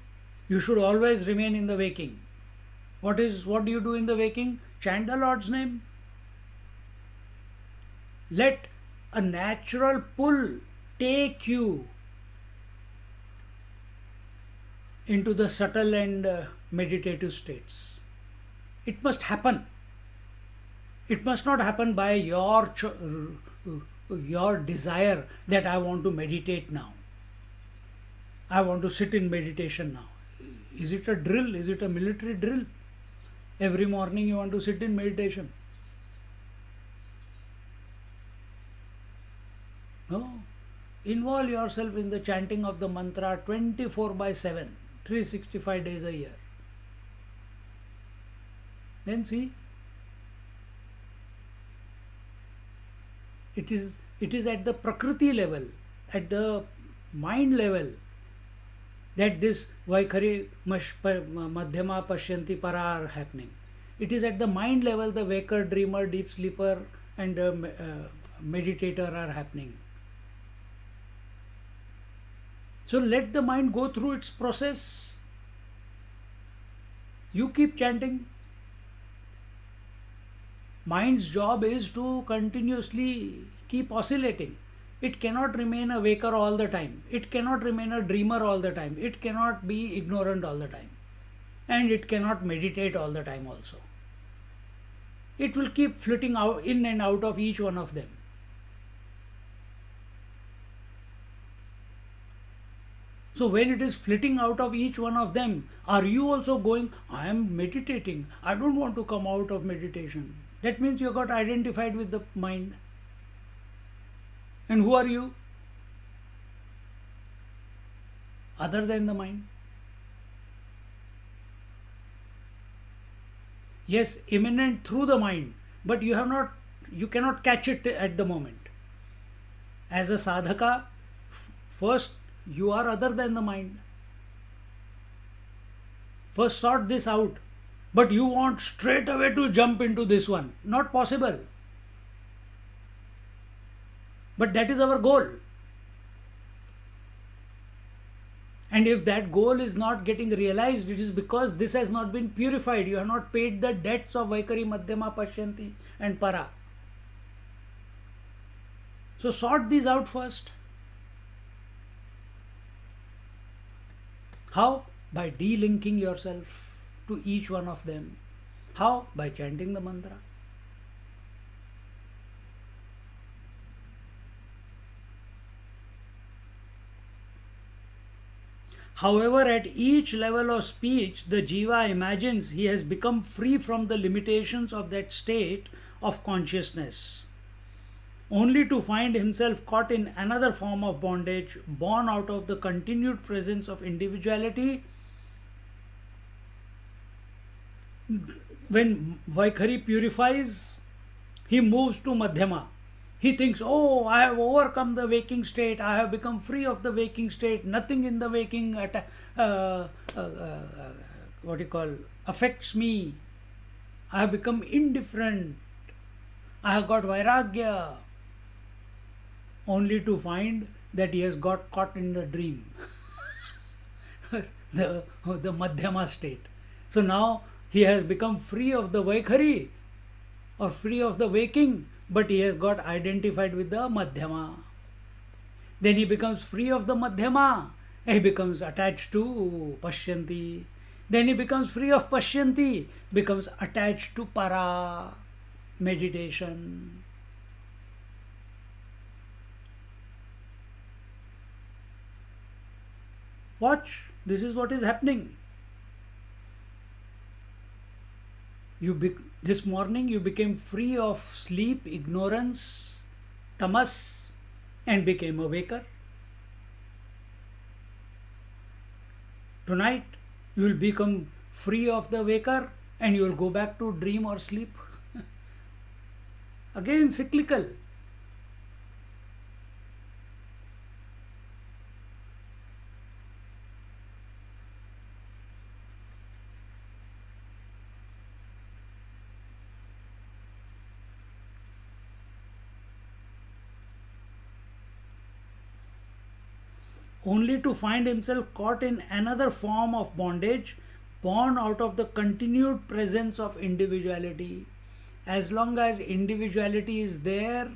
You should always remain in the waking. What do you do in the waking? Chant the Lord's name. Let a natural pull take you into the subtle and meditative states. It must happen. It must not happen by your desire that I want to meditate now. I want to sit in meditation now. Is it a drill? Is it a military drill? Every morning you want to sit in meditation. No. Involve yourself in the chanting of the mantra 24/7, 365 days a year. Then see, it is at the prakriti level, at the mind level, that this Vaikhari Madhyama Pashyanti Para are happening. It is at the mind level the waker, dreamer, deep sleeper and meditator are happening. So let the mind go through its process. You keep chanting. Mind's job is to continuously keep oscillating. It cannot remain a waker all the time. It cannot remain a dreamer all the time. It cannot be ignorant all the time. And it cannot meditate all the time also. It will keep flitting out in and out of each one of them. So when it is flitting out of each one of them, are you also going, I am meditating, I don't want to come out of meditation? That means you got identified with the mind. And who are you? Other than the mind. Yes, immanent through the mind, but you cannot catch it at the moment. As a sadhaka, first you are other than the mind. First sort this out. But you want straight away to jump into this one. Not possible. But that is our goal. And if that goal is not getting realized, it is because this has not been purified. You have not paid the debts of Vaikhari, Madhyama, Pashyanti and Para. So sort these out first. How? By delinking yourself to each one of them. How? By chanting the mantra. However, at each level of speech, the jiva imagines he has become free from the limitations of that state of consciousness, only to find himself caught in another form of bondage, born out of the continued presence of individuality. When Vaikhari purifies, he moves to Madhyama. He thinks, oh, I have overcome the waking state, I have become free of the waking state, nothing in the waking affects me, I have become indifferent, I have got vairagya, only to find that he has got caught in the dream, the Madhyama state. So now he has become free of the Vaikhari or free of the waking, but he has got identified with the Madhyama. Then he becomes free of the Madhyama. He becomes attached to Pashyanti. Then he becomes free of Pashyanti, becomes attached to Para, meditation. Watch, this is what is happening. This morning you became free of sleep, ignorance, tamas, and became a waker. Tonight you will become free of the waker and you will go back to dream or sleep. Again, cyclical. Only to find himself caught in another form of bondage, born out of the continued presence of individuality. As long as individuality is there,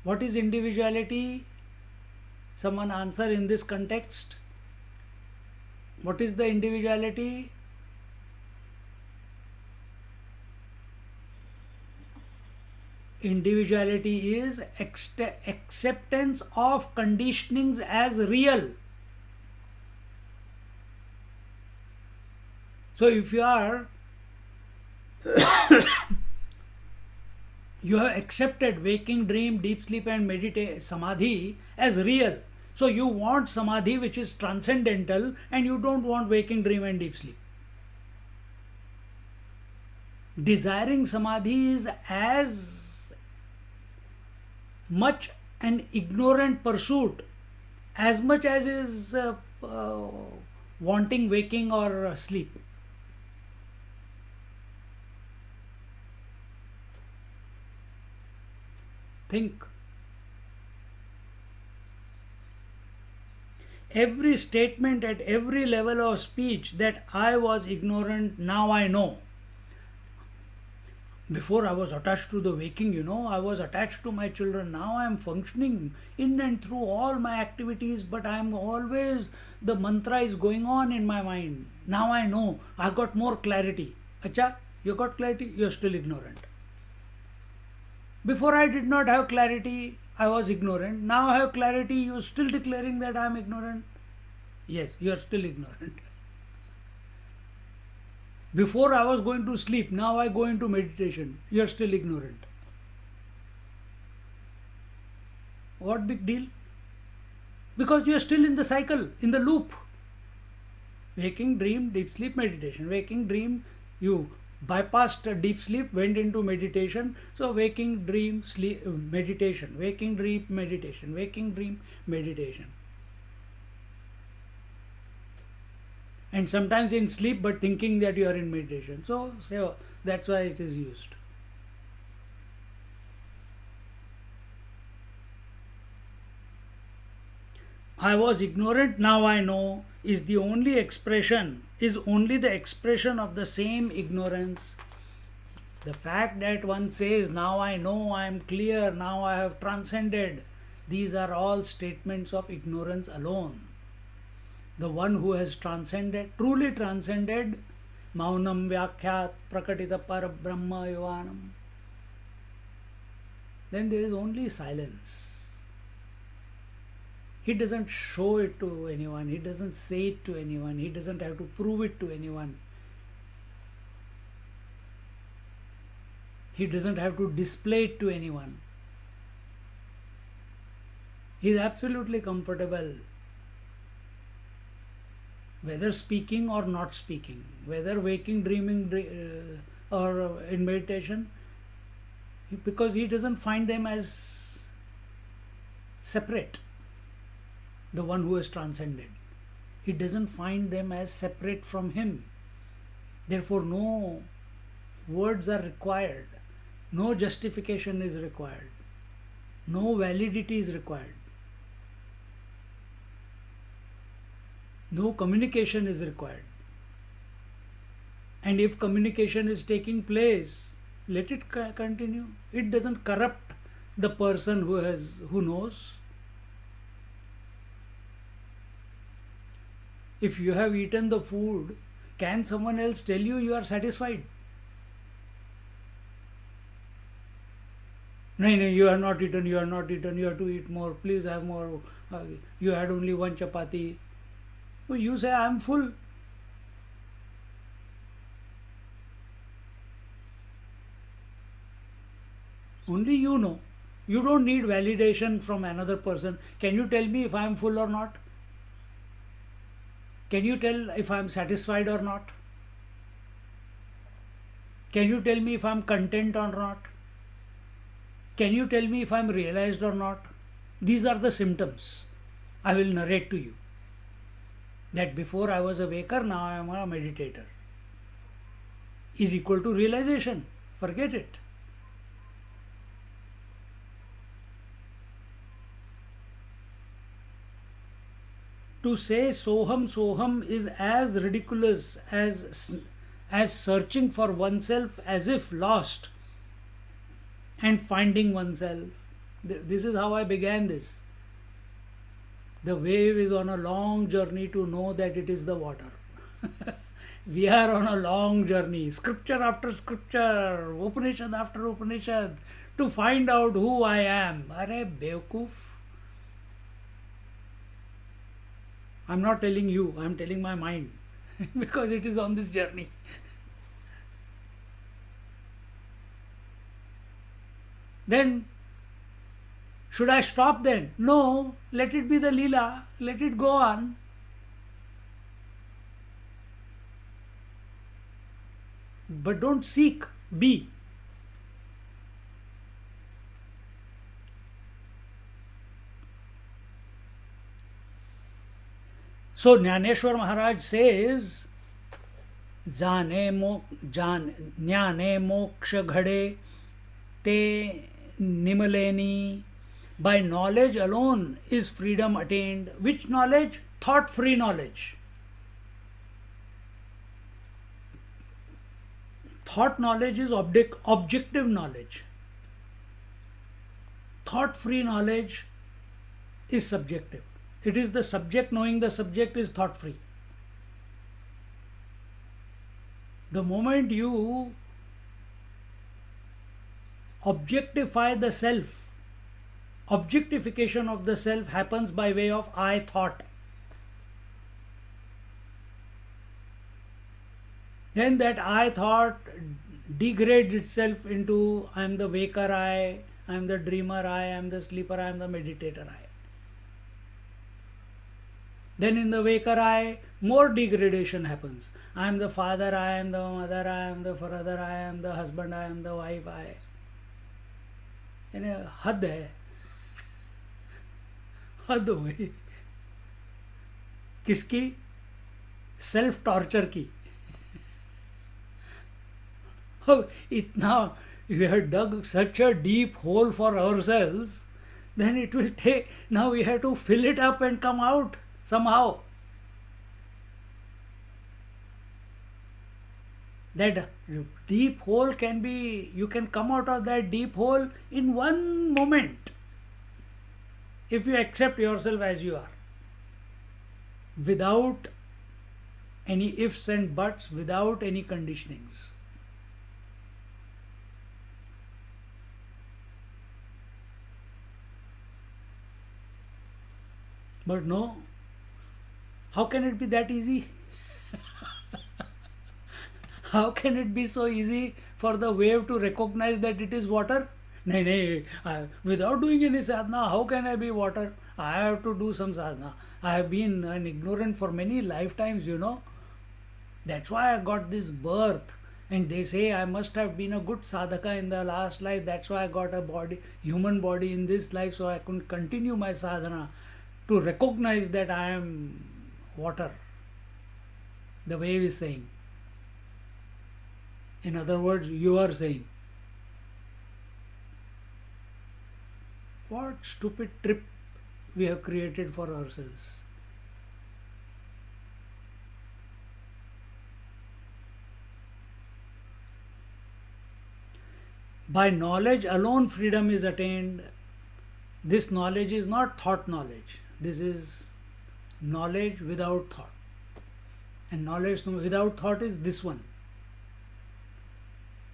what is individuality? Someone answer in this context. What is the individuality? Individuality is acceptance of conditionings as real. So if you are you have accepted waking, dream, deep sleep and samadhi as real. So you want samadhi which is transcendental and you don't want waking, dream and deep sleep. Desiring samadhi is as much an ignorant pursuit as much as is wanting waking or sleep. Think. Every statement at every level of speech that I was ignorant, now I know. Before I was attached to the waking, I was attached to my children. Now I am functioning in and through all my activities, but I am always, the mantra is going on in my mind. Now I know, I got more clarity. Acha, you got clarity, you are still ignorant. Before I did not have clarity, I was ignorant. Now I have clarity, you are still declaring that I am ignorant. Yes, you are still ignorant. Before I was going to sleep, now I go into meditation. You are still ignorant. What big deal? Because you are still in the cycle, in the loop. Waking, dream, deep sleep, meditation. Waking, dream, you bypassed deep sleep, went into meditation. So waking, dream, sleep, meditation. Waking, dream, meditation. Waking, dream, meditation. And sometimes in sleep but thinking that you are in meditation. So that's why it is used. I was ignorant, now I know is the only expression, is only the expression of the same ignorance. The fact that one says, now I know, I am clear, now I have transcended, these are all statements of ignorance alone. The one who has transcended, truly transcended, maunam vyakhyat prakatita parabrahma yuvanam, then there is only silence. He doesn't show it to anyone, he doesn't say it to anyone, he doesn't have to prove it to anyone. He doesn't have to display it to anyone. He is absolutely comfortable. Whether speaking or not speaking, whether waking, dreaming, or in meditation, because he doesn't find them as separate. The one who has transcended, he doesn't find them as separate from him. Therefore, no words are required, no justification is required, no validity is required. No communication is required. And if communication is taking place, let it continue. It doesn't corrupt the person who knows. If you have eaten the food, can someone else tell you you are satisfied? No, you are not eaten, you are not eaten, you have to eat more, please have more. You had only one chapati. You say, I am full. Only you know. You don't need validation from another person. Can you tell me if I am full or not? Can you tell if I am satisfied or not? Can you tell me if I am content or not? Can you tell me if I am realized or not? These are the symptoms. I will narrate to you that before I was a waker, now I am a meditator. Is equal to realization. Forget it. To say soham soham is as ridiculous as searching for oneself as if lost and finding oneself. This is how I began this. The wave is on a long journey to know that it is the water. We are on a long journey, scripture after scripture, Upanishad after Upanishad, to find out who I am. Are Bewkoof? I'm not telling you, I'm telling my mind because it is on this journey. Then, should I stop then? No, let it be the Leela, let it go on. But don't seek, be. So Jnaneshwar Maharaj says, Jnane moksha ghade te nimaleni. By knowledge alone is freedom attained. Which knowledge? Thought-free knowledge. Thought knowledge is objective knowledge. Thought-free knowledge is subjective. It is the subject knowing the subject is thought-free. The moment you objectify the self, objectification of the self happens by way of I thought. Then that I thought degrades itself into I am the waker I am the dreamer I am the sleeper I am the meditator I. Then in the waker I, more degradation happens. I am the father, I am the mother, I am the brother, I am the husband, I am the wife, I. यानी हद है, हद हो गई किसकी? Self torture की. अब इतना we have dug such a deep hole for ourselves, then it will take, now we have to fill it up and come out somehow. That deep hole can be, you can come out of that deep hole in one moment if you accept yourself as you are, without any ifs and buts, without any conditionings. But no, how can it be that easy? How can it be so easy for the wave to recognize that it is water? Without doing any sadhana, how can I be water? I have to do some sadhana. I have been an ignorant for many lifetimes, you know. That's why I got this birth. And they say I must have been a good sadhaka in the last life. That's why I got a body, human body in this life, so I could continue my sadhana to recognize that I am water. The wave is saying. In other words, you are saying. What stupid trip we have created for ourselves. By knowledge alone freedom is attained. This knowledge is not thought knowledge. This is knowledge without thought. And knowledge without thought is this one.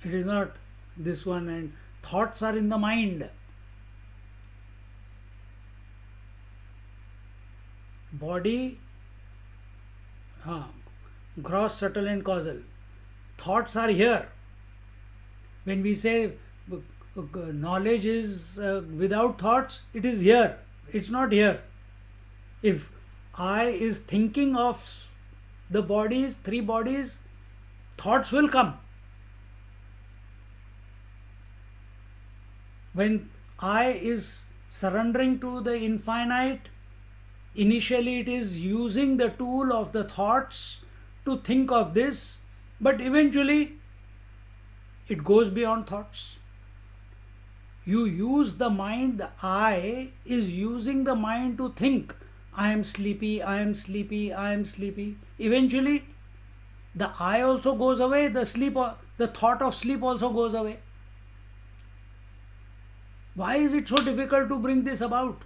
It is not this one, and thoughts are in the mind. Body, gross, subtle and causal. Thoughts are here. When we say knowledge is without thoughts, it is here. It's not here. If I is thinking of the bodies, three bodies, thoughts will come. When I is surrendering to the infinite, initially it is using the tool of the thoughts to think of this, but eventually it goes beyond thoughts. You use the mind, the I is using the mind to think, I am sleepy, I am sleepy, I am sleepy. Eventually, the I also goes away, the thought of sleep also goes away. Why is it so difficult to bring this about?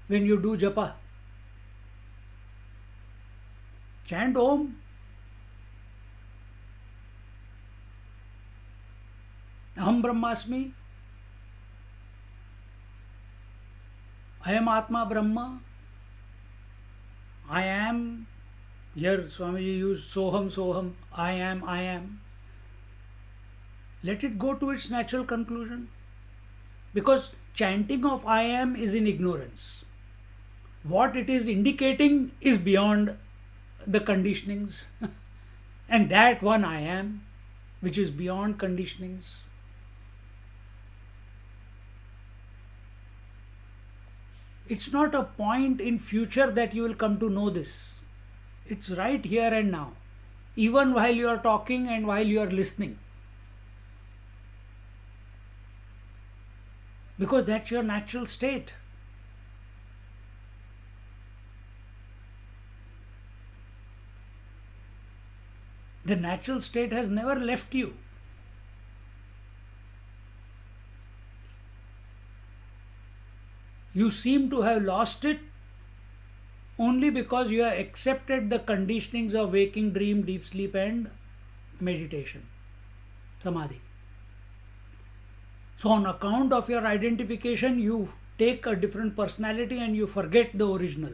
When you do japa, chant Om. Aham Brahmasmi. I am Atma Brahma. I am. Here Swamiji used Soham Soham. I am, I am. Let it go to its natural conclusion. Because chanting of I am is in ignorance. What it is indicating is beyond the conditionings. And that one I am, which is beyond conditionings. It's not a point in future that you will come to know this. It's right here and now. Even while you are talking and while you are listening. Because that's your natural state. The natural state has never left you. You seem to have lost it only because you have accepted the conditionings of waking, dream, deep sleep and meditation, samadhi. So on account of your identification, you take a different personality and you forget the original.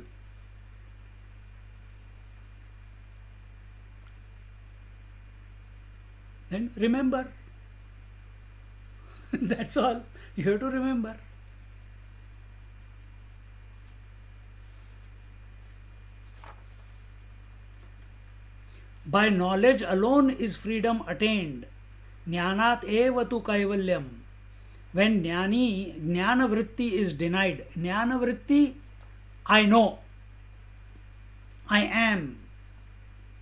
Then remember. That's all. You have to remember. By knowledge alone is freedom attained. Jnanat eva tu kaivalyam. When jnana vritti is denied, jnana vritti, I know, I am,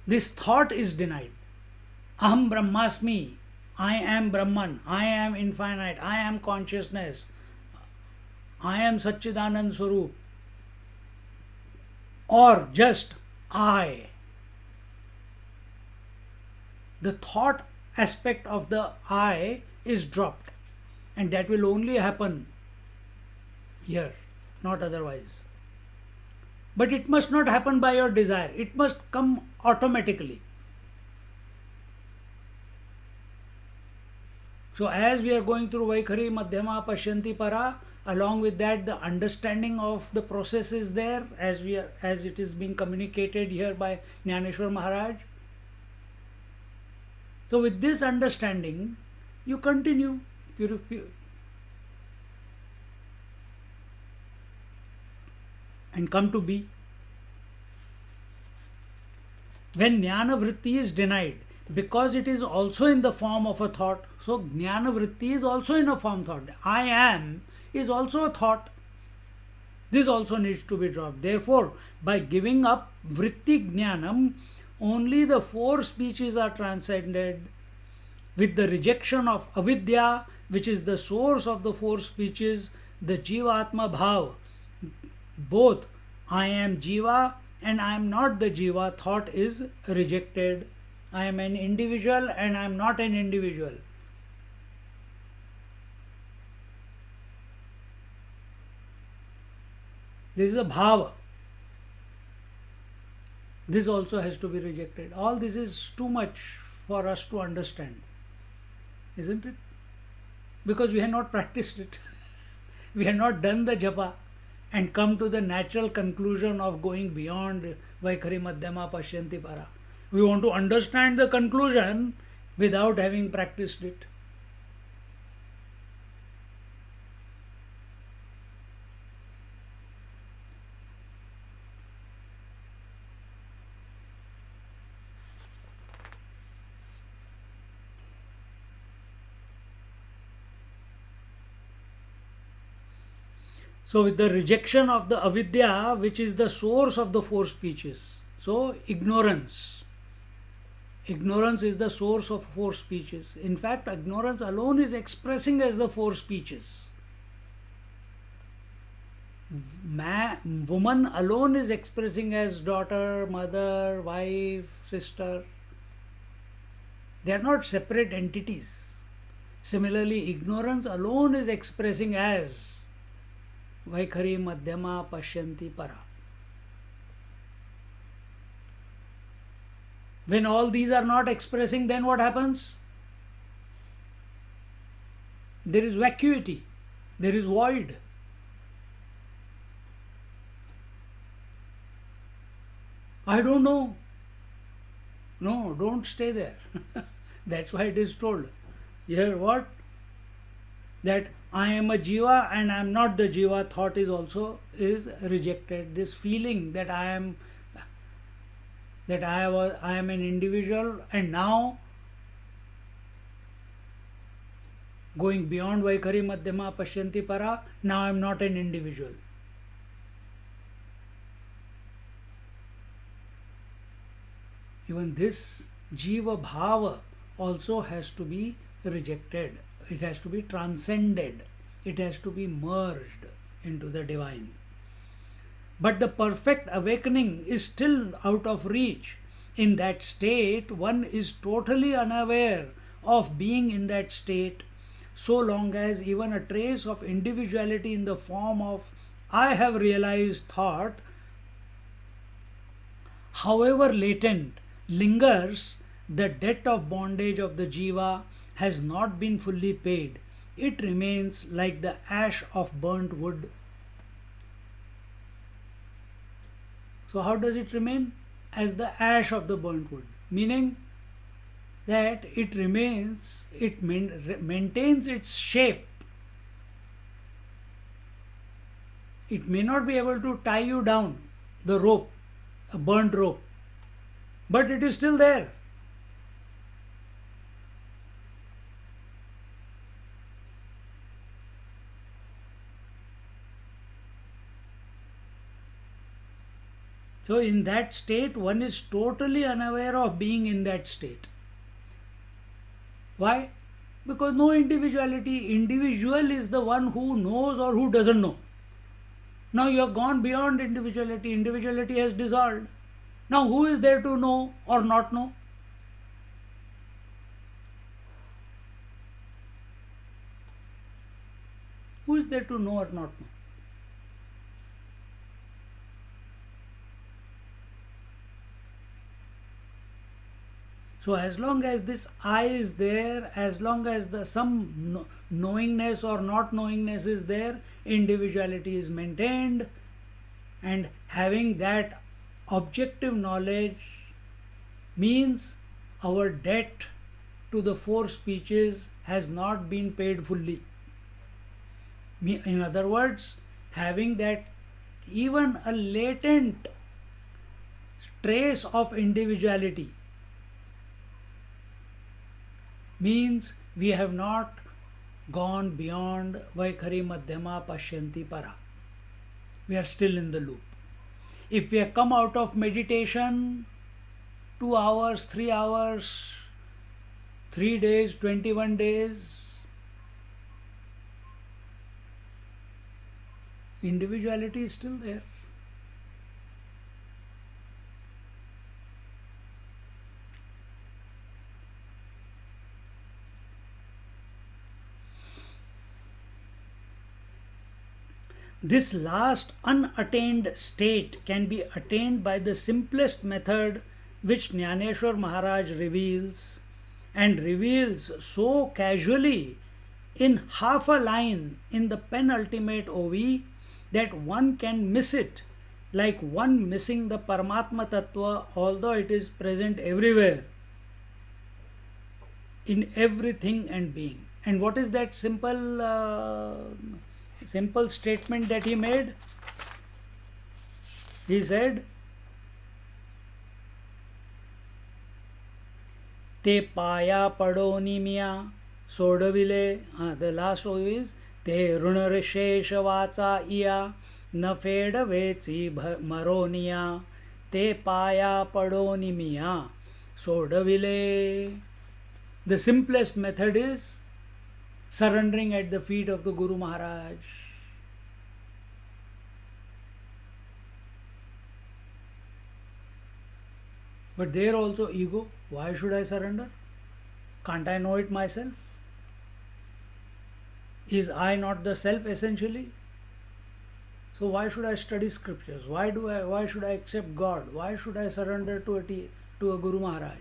this thought is denied. Aham Brahmasmi, I am Brahman, I am infinite, I am consciousness, I am Satchidanand Swarup, or just I. The thought aspect of the I is dropped, and that will only happen here, not otherwise. But it must not happen by your desire, it must come automatically. So as we are going through Vaikhari, Madhyama, Pashyanti, Para, along with that the understanding of the process is there as it is being communicated here by Jnaneshwar Maharaj. So with this understanding, you continue and come to be. When Jnana Vritti is denied, because it is also in the form of a thought, so Jnana Vritti is also in a form thought. I am is also a thought. This also needs to be dropped. Therefore, by giving up Vritti Jnanam, only the four speeches are transcended. With the rejection of avidya, which is the source of the four speeches, the Jivatma Bhav, both I am Jiva and I am not the Jiva thought is rejected. I am an individual and I am not an individual. This is a bhava. This also has to be rejected. All this is too much for us to understand, isn't it? Because we have not practiced it. We have not done the japa and come to the natural conclusion of going beyond Vaikhari, Madhyama, Pashyanti, Para. We want to understand the conclusion without having practiced it. So, with the rejection of the avidya, which is the source of the four speeches, so ignorance is the source of four speeches. In fact, ignorance alone is expressing as the four speeches. Woman alone is expressing as daughter, mother, wife, sister. They are not separate entities. Similarly, ignorance alone is expressing as Vaikhari, Madhyama, Pashyanti, Para. When all these are not expressing, then what happens? There is vacuity, there is void. I don't know. No, don't stay there. That's why it is told. Here what? That I am a jiva and I am not the jiva thought is rejected. This feeling that I am an individual, and now going beyond Vaikhari, Madhyama, Pashyanti, Para, now I am not an individual. Even this jiva bhava also has to be rejected. It has to be transcended. It has to be merged into the divine. But the perfect awakening is still out of reach. In that state, one is totally unaware of being in that state, so long as even a trace of individuality in the form of I have realized thought, however latent, lingers. The debt of bondage of the jiva has not been fully paid. It remains like the ash of burnt wood. So how does it remain? As the ash of the burnt wood, meaning that it remains, it maintains its shape. It may not be able to tie you down, the rope, a burnt rope, but it is still there. So in that state, one is totally unaware of being in that state. Why? Because no individuality. Individual is the one who knows or who doesn't know. Now you have gone beyond individuality. Individuality has dissolved. Now who is there to know or not know? Who is there to know or not know? So as long as this I is there, as long as some knowingness or not knowingness is there, individuality is maintained, and having that objective knowledge means our debt to the four speeches has not been paid fully. In other words, having that even a latent trace of individuality means we have not gone beyond Vaikhari, Madhyama, Pashyanti, Para. We are still in the loop. If we have come out of meditation 2 hours, 3 hours, 3 days, 21 days, individuality is still there. This last unattained state can be attained by the simplest method which Jnaneshwar Maharaj reveals, and reveals so casually in half a line in the penultimate OV that one can miss it, like one missing the Paramatma Tattva, although it is present everywhere, in everything and being. And what is that simple statement that he made? He said, Te paya padoni miya sodavile. The last OV is ते ऋणशेष वाचा इया न फेडवेची मरोनिया ते पाया पडोनी मिया सोडविले. The simplest method is surrendering at the feet of the Guru Maharaj. But there also ego. Why should I surrender? Can't I know it myself? Is I not the self essentially? So why should I study scriptures? Why should I accept God? Why should I surrender to a Guru Maharaj?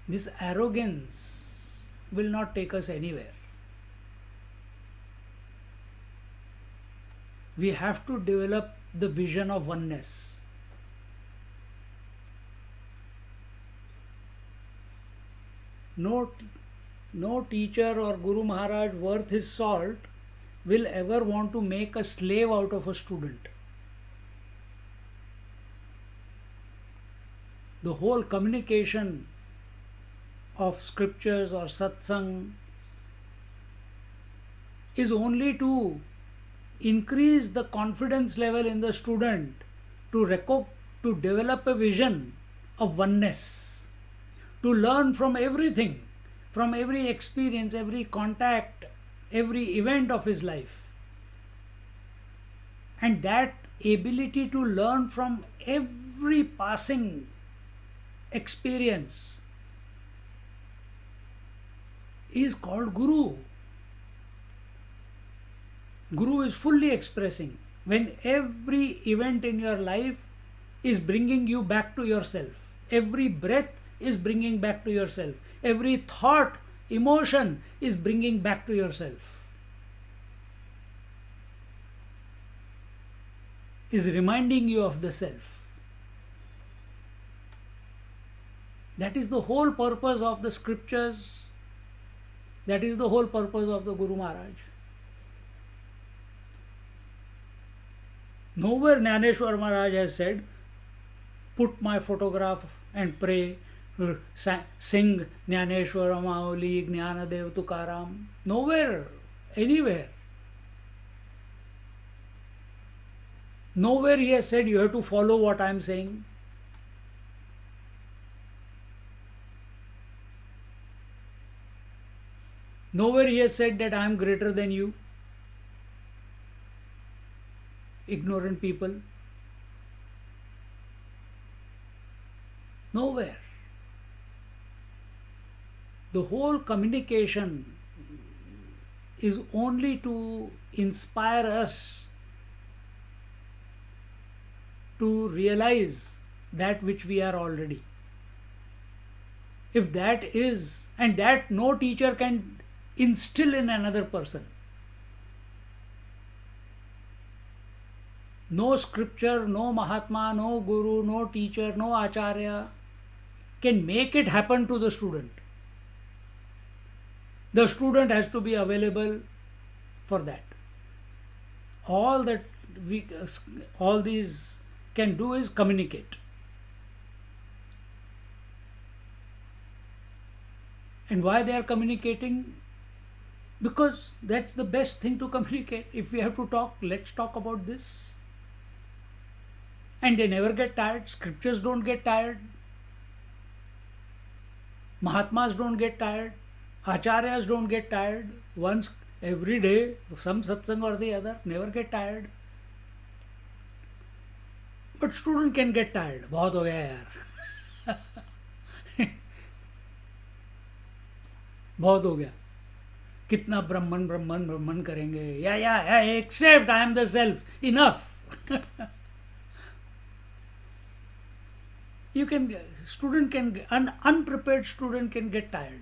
This arrogance will not take us anywhere. We have to develop the vision of oneness. No teacher or Guru Maharaj worth his salt will ever want to make a slave out of a student. The whole communication of scriptures or satsang is only to increase the confidence level in the student to develop a vision of oneness, to learn from everything, from every experience, every contact, every event of his life. And that ability to learn from every passing experience is called Guru. Guru is fully expressing when every event in your life is bringing you back to yourself. Every breath is bringing back to yourself. Every thought, emotion is bringing back to yourself. Is reminding you of the self. That is the whole purpose of the scriptures. That is the whole purpose of the Guru Maharaj. Nowhere Jnaneshwar Maharaj has said, put my photograph and pray, sing Jnaneshwar Mauli, Jnanadev Tukaram. Nowhere, anywhere. Nowhere he has said you have to follow what I am saying. Nowhere he has said that I am greater than you. Ignorant people. Nowhere. The whole communication is only to inspire us to realize that which we are already. If that is, and that no teacher can instill in another person. No scripture, no Mahatma, no Guru, no teacher, no Acharya can make it happen to the student. The student has to be available for that. All these can do is communicate. And why they are communicating? Because that's the best thing to communicate. If we have to talk, let's talk about this. And they never get tired. Scriptures don't get tired. Mahatmas don't get tired. Acharyas don't get tired. Once every day, some satsang or the other, never get tired. But student can get tired. बहुत हो गया यार. बहुत हो गया. कितना ब्रह्मन ब्रह्मन ब्रह्मन करेंगे. Yeah, except I am the self. Enough. An unprepared student can get tired.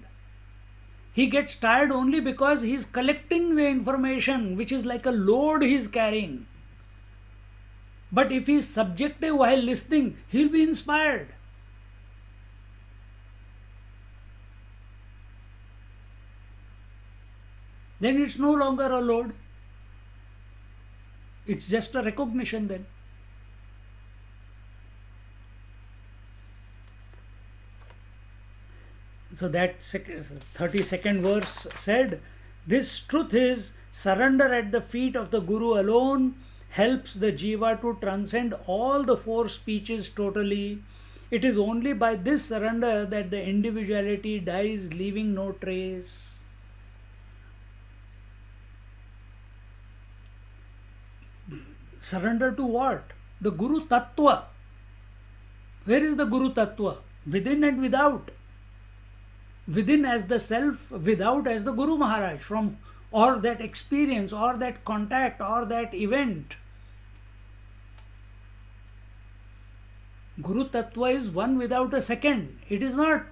He gets tired only because he is collecting the information, which is like a load he is carrying. But if he is subjective while listening, he will be inspired. Then it's no longer a load. It's just a recognition then. So that 32nd verse said, this truth is surrender at the feet of the Guru alone helps the jiva to transcend all the four speeches totally. It is only by this surrender that the individuality dies, leaving no trace. Surrender to what? The Guru Tattva. Where is the Guru Tattva? Within and without. Within as the self, without as the Guru Maharaj, from or that experience or that contact or that event. Guru Tattva is one without a second. It is not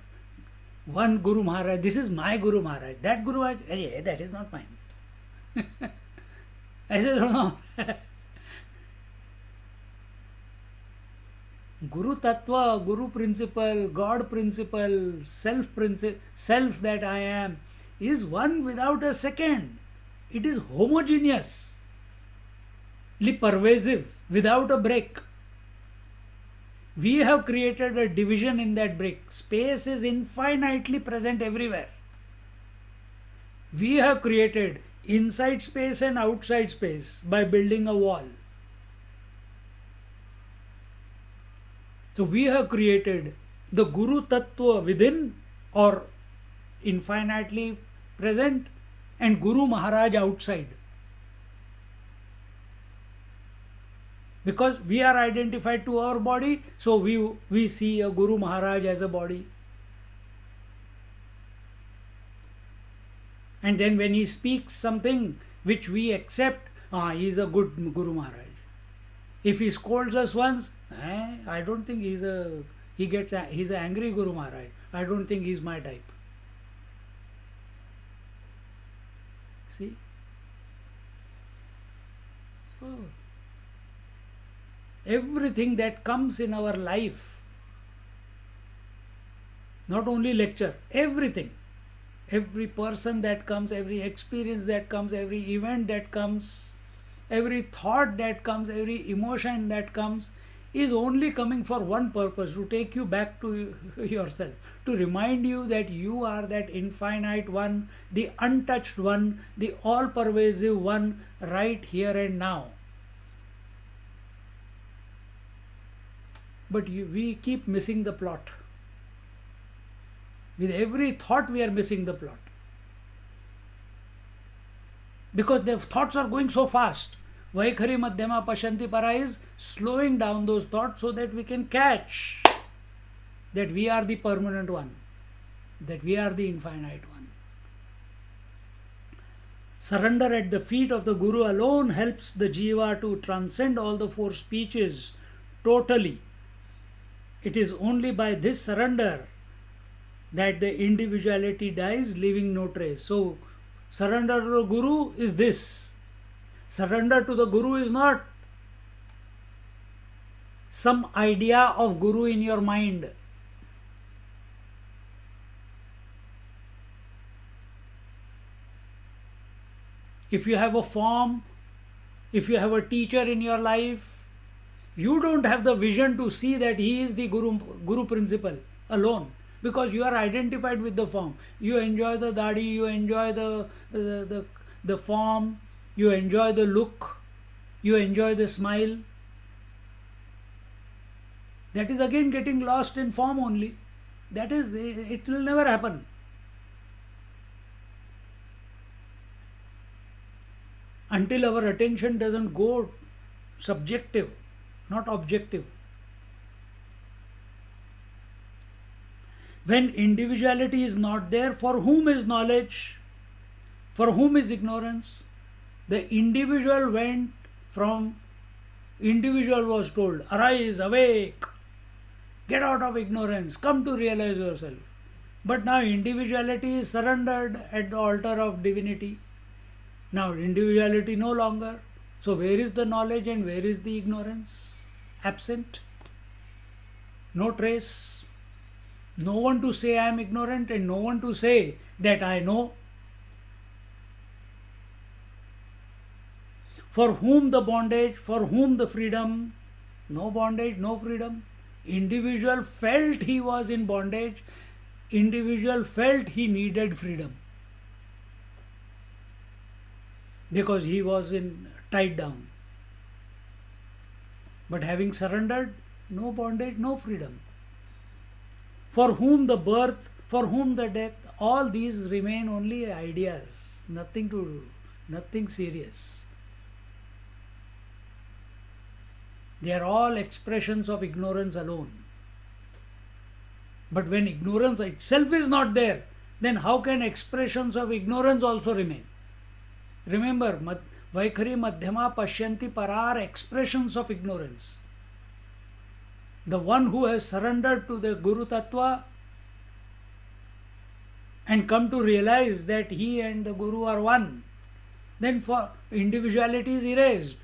one Guru Maharaj. This is my Guru Maharaj. That Guru Maharaj, hey, that is not mine. I said, no. Guru Tattva, Guru principle, God principle, self that I am, is one without a second. It is homogeneous, pervasive, without a break. We have created a division in that break. Space is infinitely present everywhere. We have created inside space and outside space by building a wall. So we have created the Guru Tattva within or infinitely present and Guru Maharaj outside. Because we are identified to our body, so we see a Guru Maharaj as a body. And then when he speaks something which we accept, he is a good Guru Maharaj. If he scolds us once, I don't think he's an angry Guru Maharaj. I don't think he's my type. See? So, everything that comes in our life, not only lecture, everything, every person that comes, every experience that comes, every event that comes, every thought that comes, every emotion that comes, is only coming for one purpose, to take you back to yourself, to remind you that you are that infinite one, the untouched one, the all-pervasive one, right here and now. But we keep missing the plot. With every thought we are missing the plot. Because the thoughts are going so fast. Vaikhari Madhyama Pashanti Para is slowing down those thoughts so that we can catch that we are the permanent one, that we are the infinite one. Surrender at the feet of the Guru alone helps the jiva to transcend all the four speeches totally. It is only by this surrender that the individuality dies, leaving no trace. So, surrender to the Guru is this. Surrender to the Guru is not some idea of Guru in your mind. If you have a form, if you have a teacher in your life, you don't have the vision to see that he is the Guru principle alone, because you are identified with the form. You enjoy the dadi, you enjoy the form, you enjoy the look, you enjoy the smile. That is again getting lost in form only. That is, it will never happen. Until our attention doesn't go subjective, not objective. When individuality is not there, for whom is knowledge? For whom is ignorance? The individual went from, individual was told, arise, awake, get out of ignorance, come to realize yourself. But now individuality is surrendered at the altar of divinity. Now individuality no longer. So where is the knowledge and where is the ignorance? Absent. No trace. No one to say I am ignorant and no one to say that I know. For whom the bondage, for whom the freedom? No bondage, no freedom. Individual felt he was in bondage individual felt he needed freedom because he was tied down. But having surrendered, no bondage, no freedom. For whom the birth, for whom the death, all these remain only ideas, nothing to do, nothing serious. They are all expressions of ignorance alone. But when ignorance itself is not there, then how can expressions of ignorance also remain? Remember, Vaikhari Madhyama Pashyanti Para are expressions of ignorance. The one who has surrendered to the Guru Tattva and come to realize that he and the Guru are one, then for individuality is erased,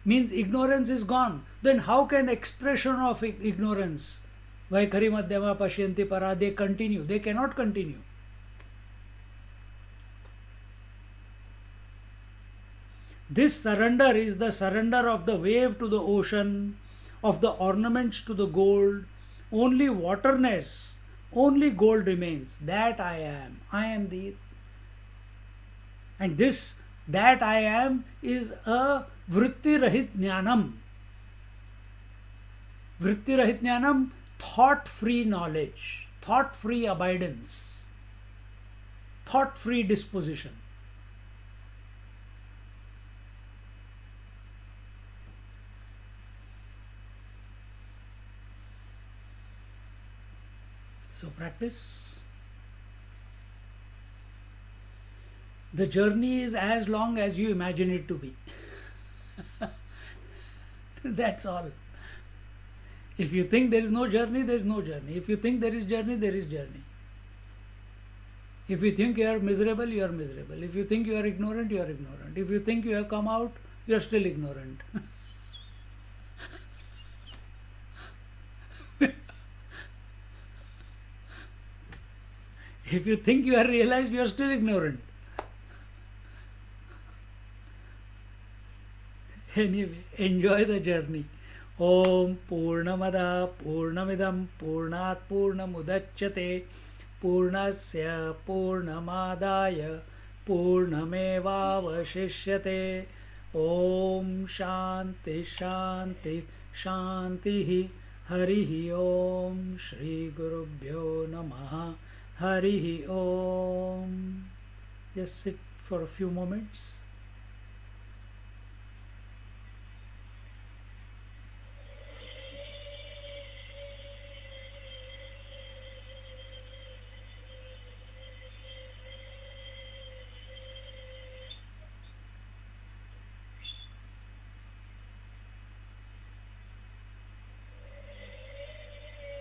means ignorance is gone. Then how can expression of ignorance, Vaikhari Madhyama Pashyanti Para, they continue? They cannot continue. This surrender is the surrender of the wave to the ocean, of the ornaments to the gold. Only waterness, only gold remains. That I am. I am the. And this, that I am, is a vritti rahit jnanam. Vritti rahit jnanam, thought free knowledge, thought free abidance, thought free disposition. So practice. The journey is as long as you imagine it to be. That's all. If you think there is no journey, there is no journey. If you think there is journey, there is journey. If you think you are miserable, you are miserable. If you think you are ignorant, you are ignorant. If you think you have come out, you are still ignorant. If you think you are realized, you are still ignorant. Anyway, enjoy the journey. Om Purnamada Purnamidam Purnat Purnamudachyate Purnasya Purnamadaya Purnamevavashishyate. Om Shanti Shanti Shanti Harihi Om Shri Gurubhyo Namaha Harihi Om. Just sit for a few moments.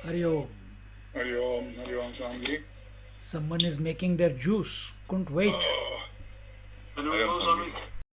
Hari Om. Hari Om, Swamiji. Someone is making their juice. Couldn't wait. Hello, Swami.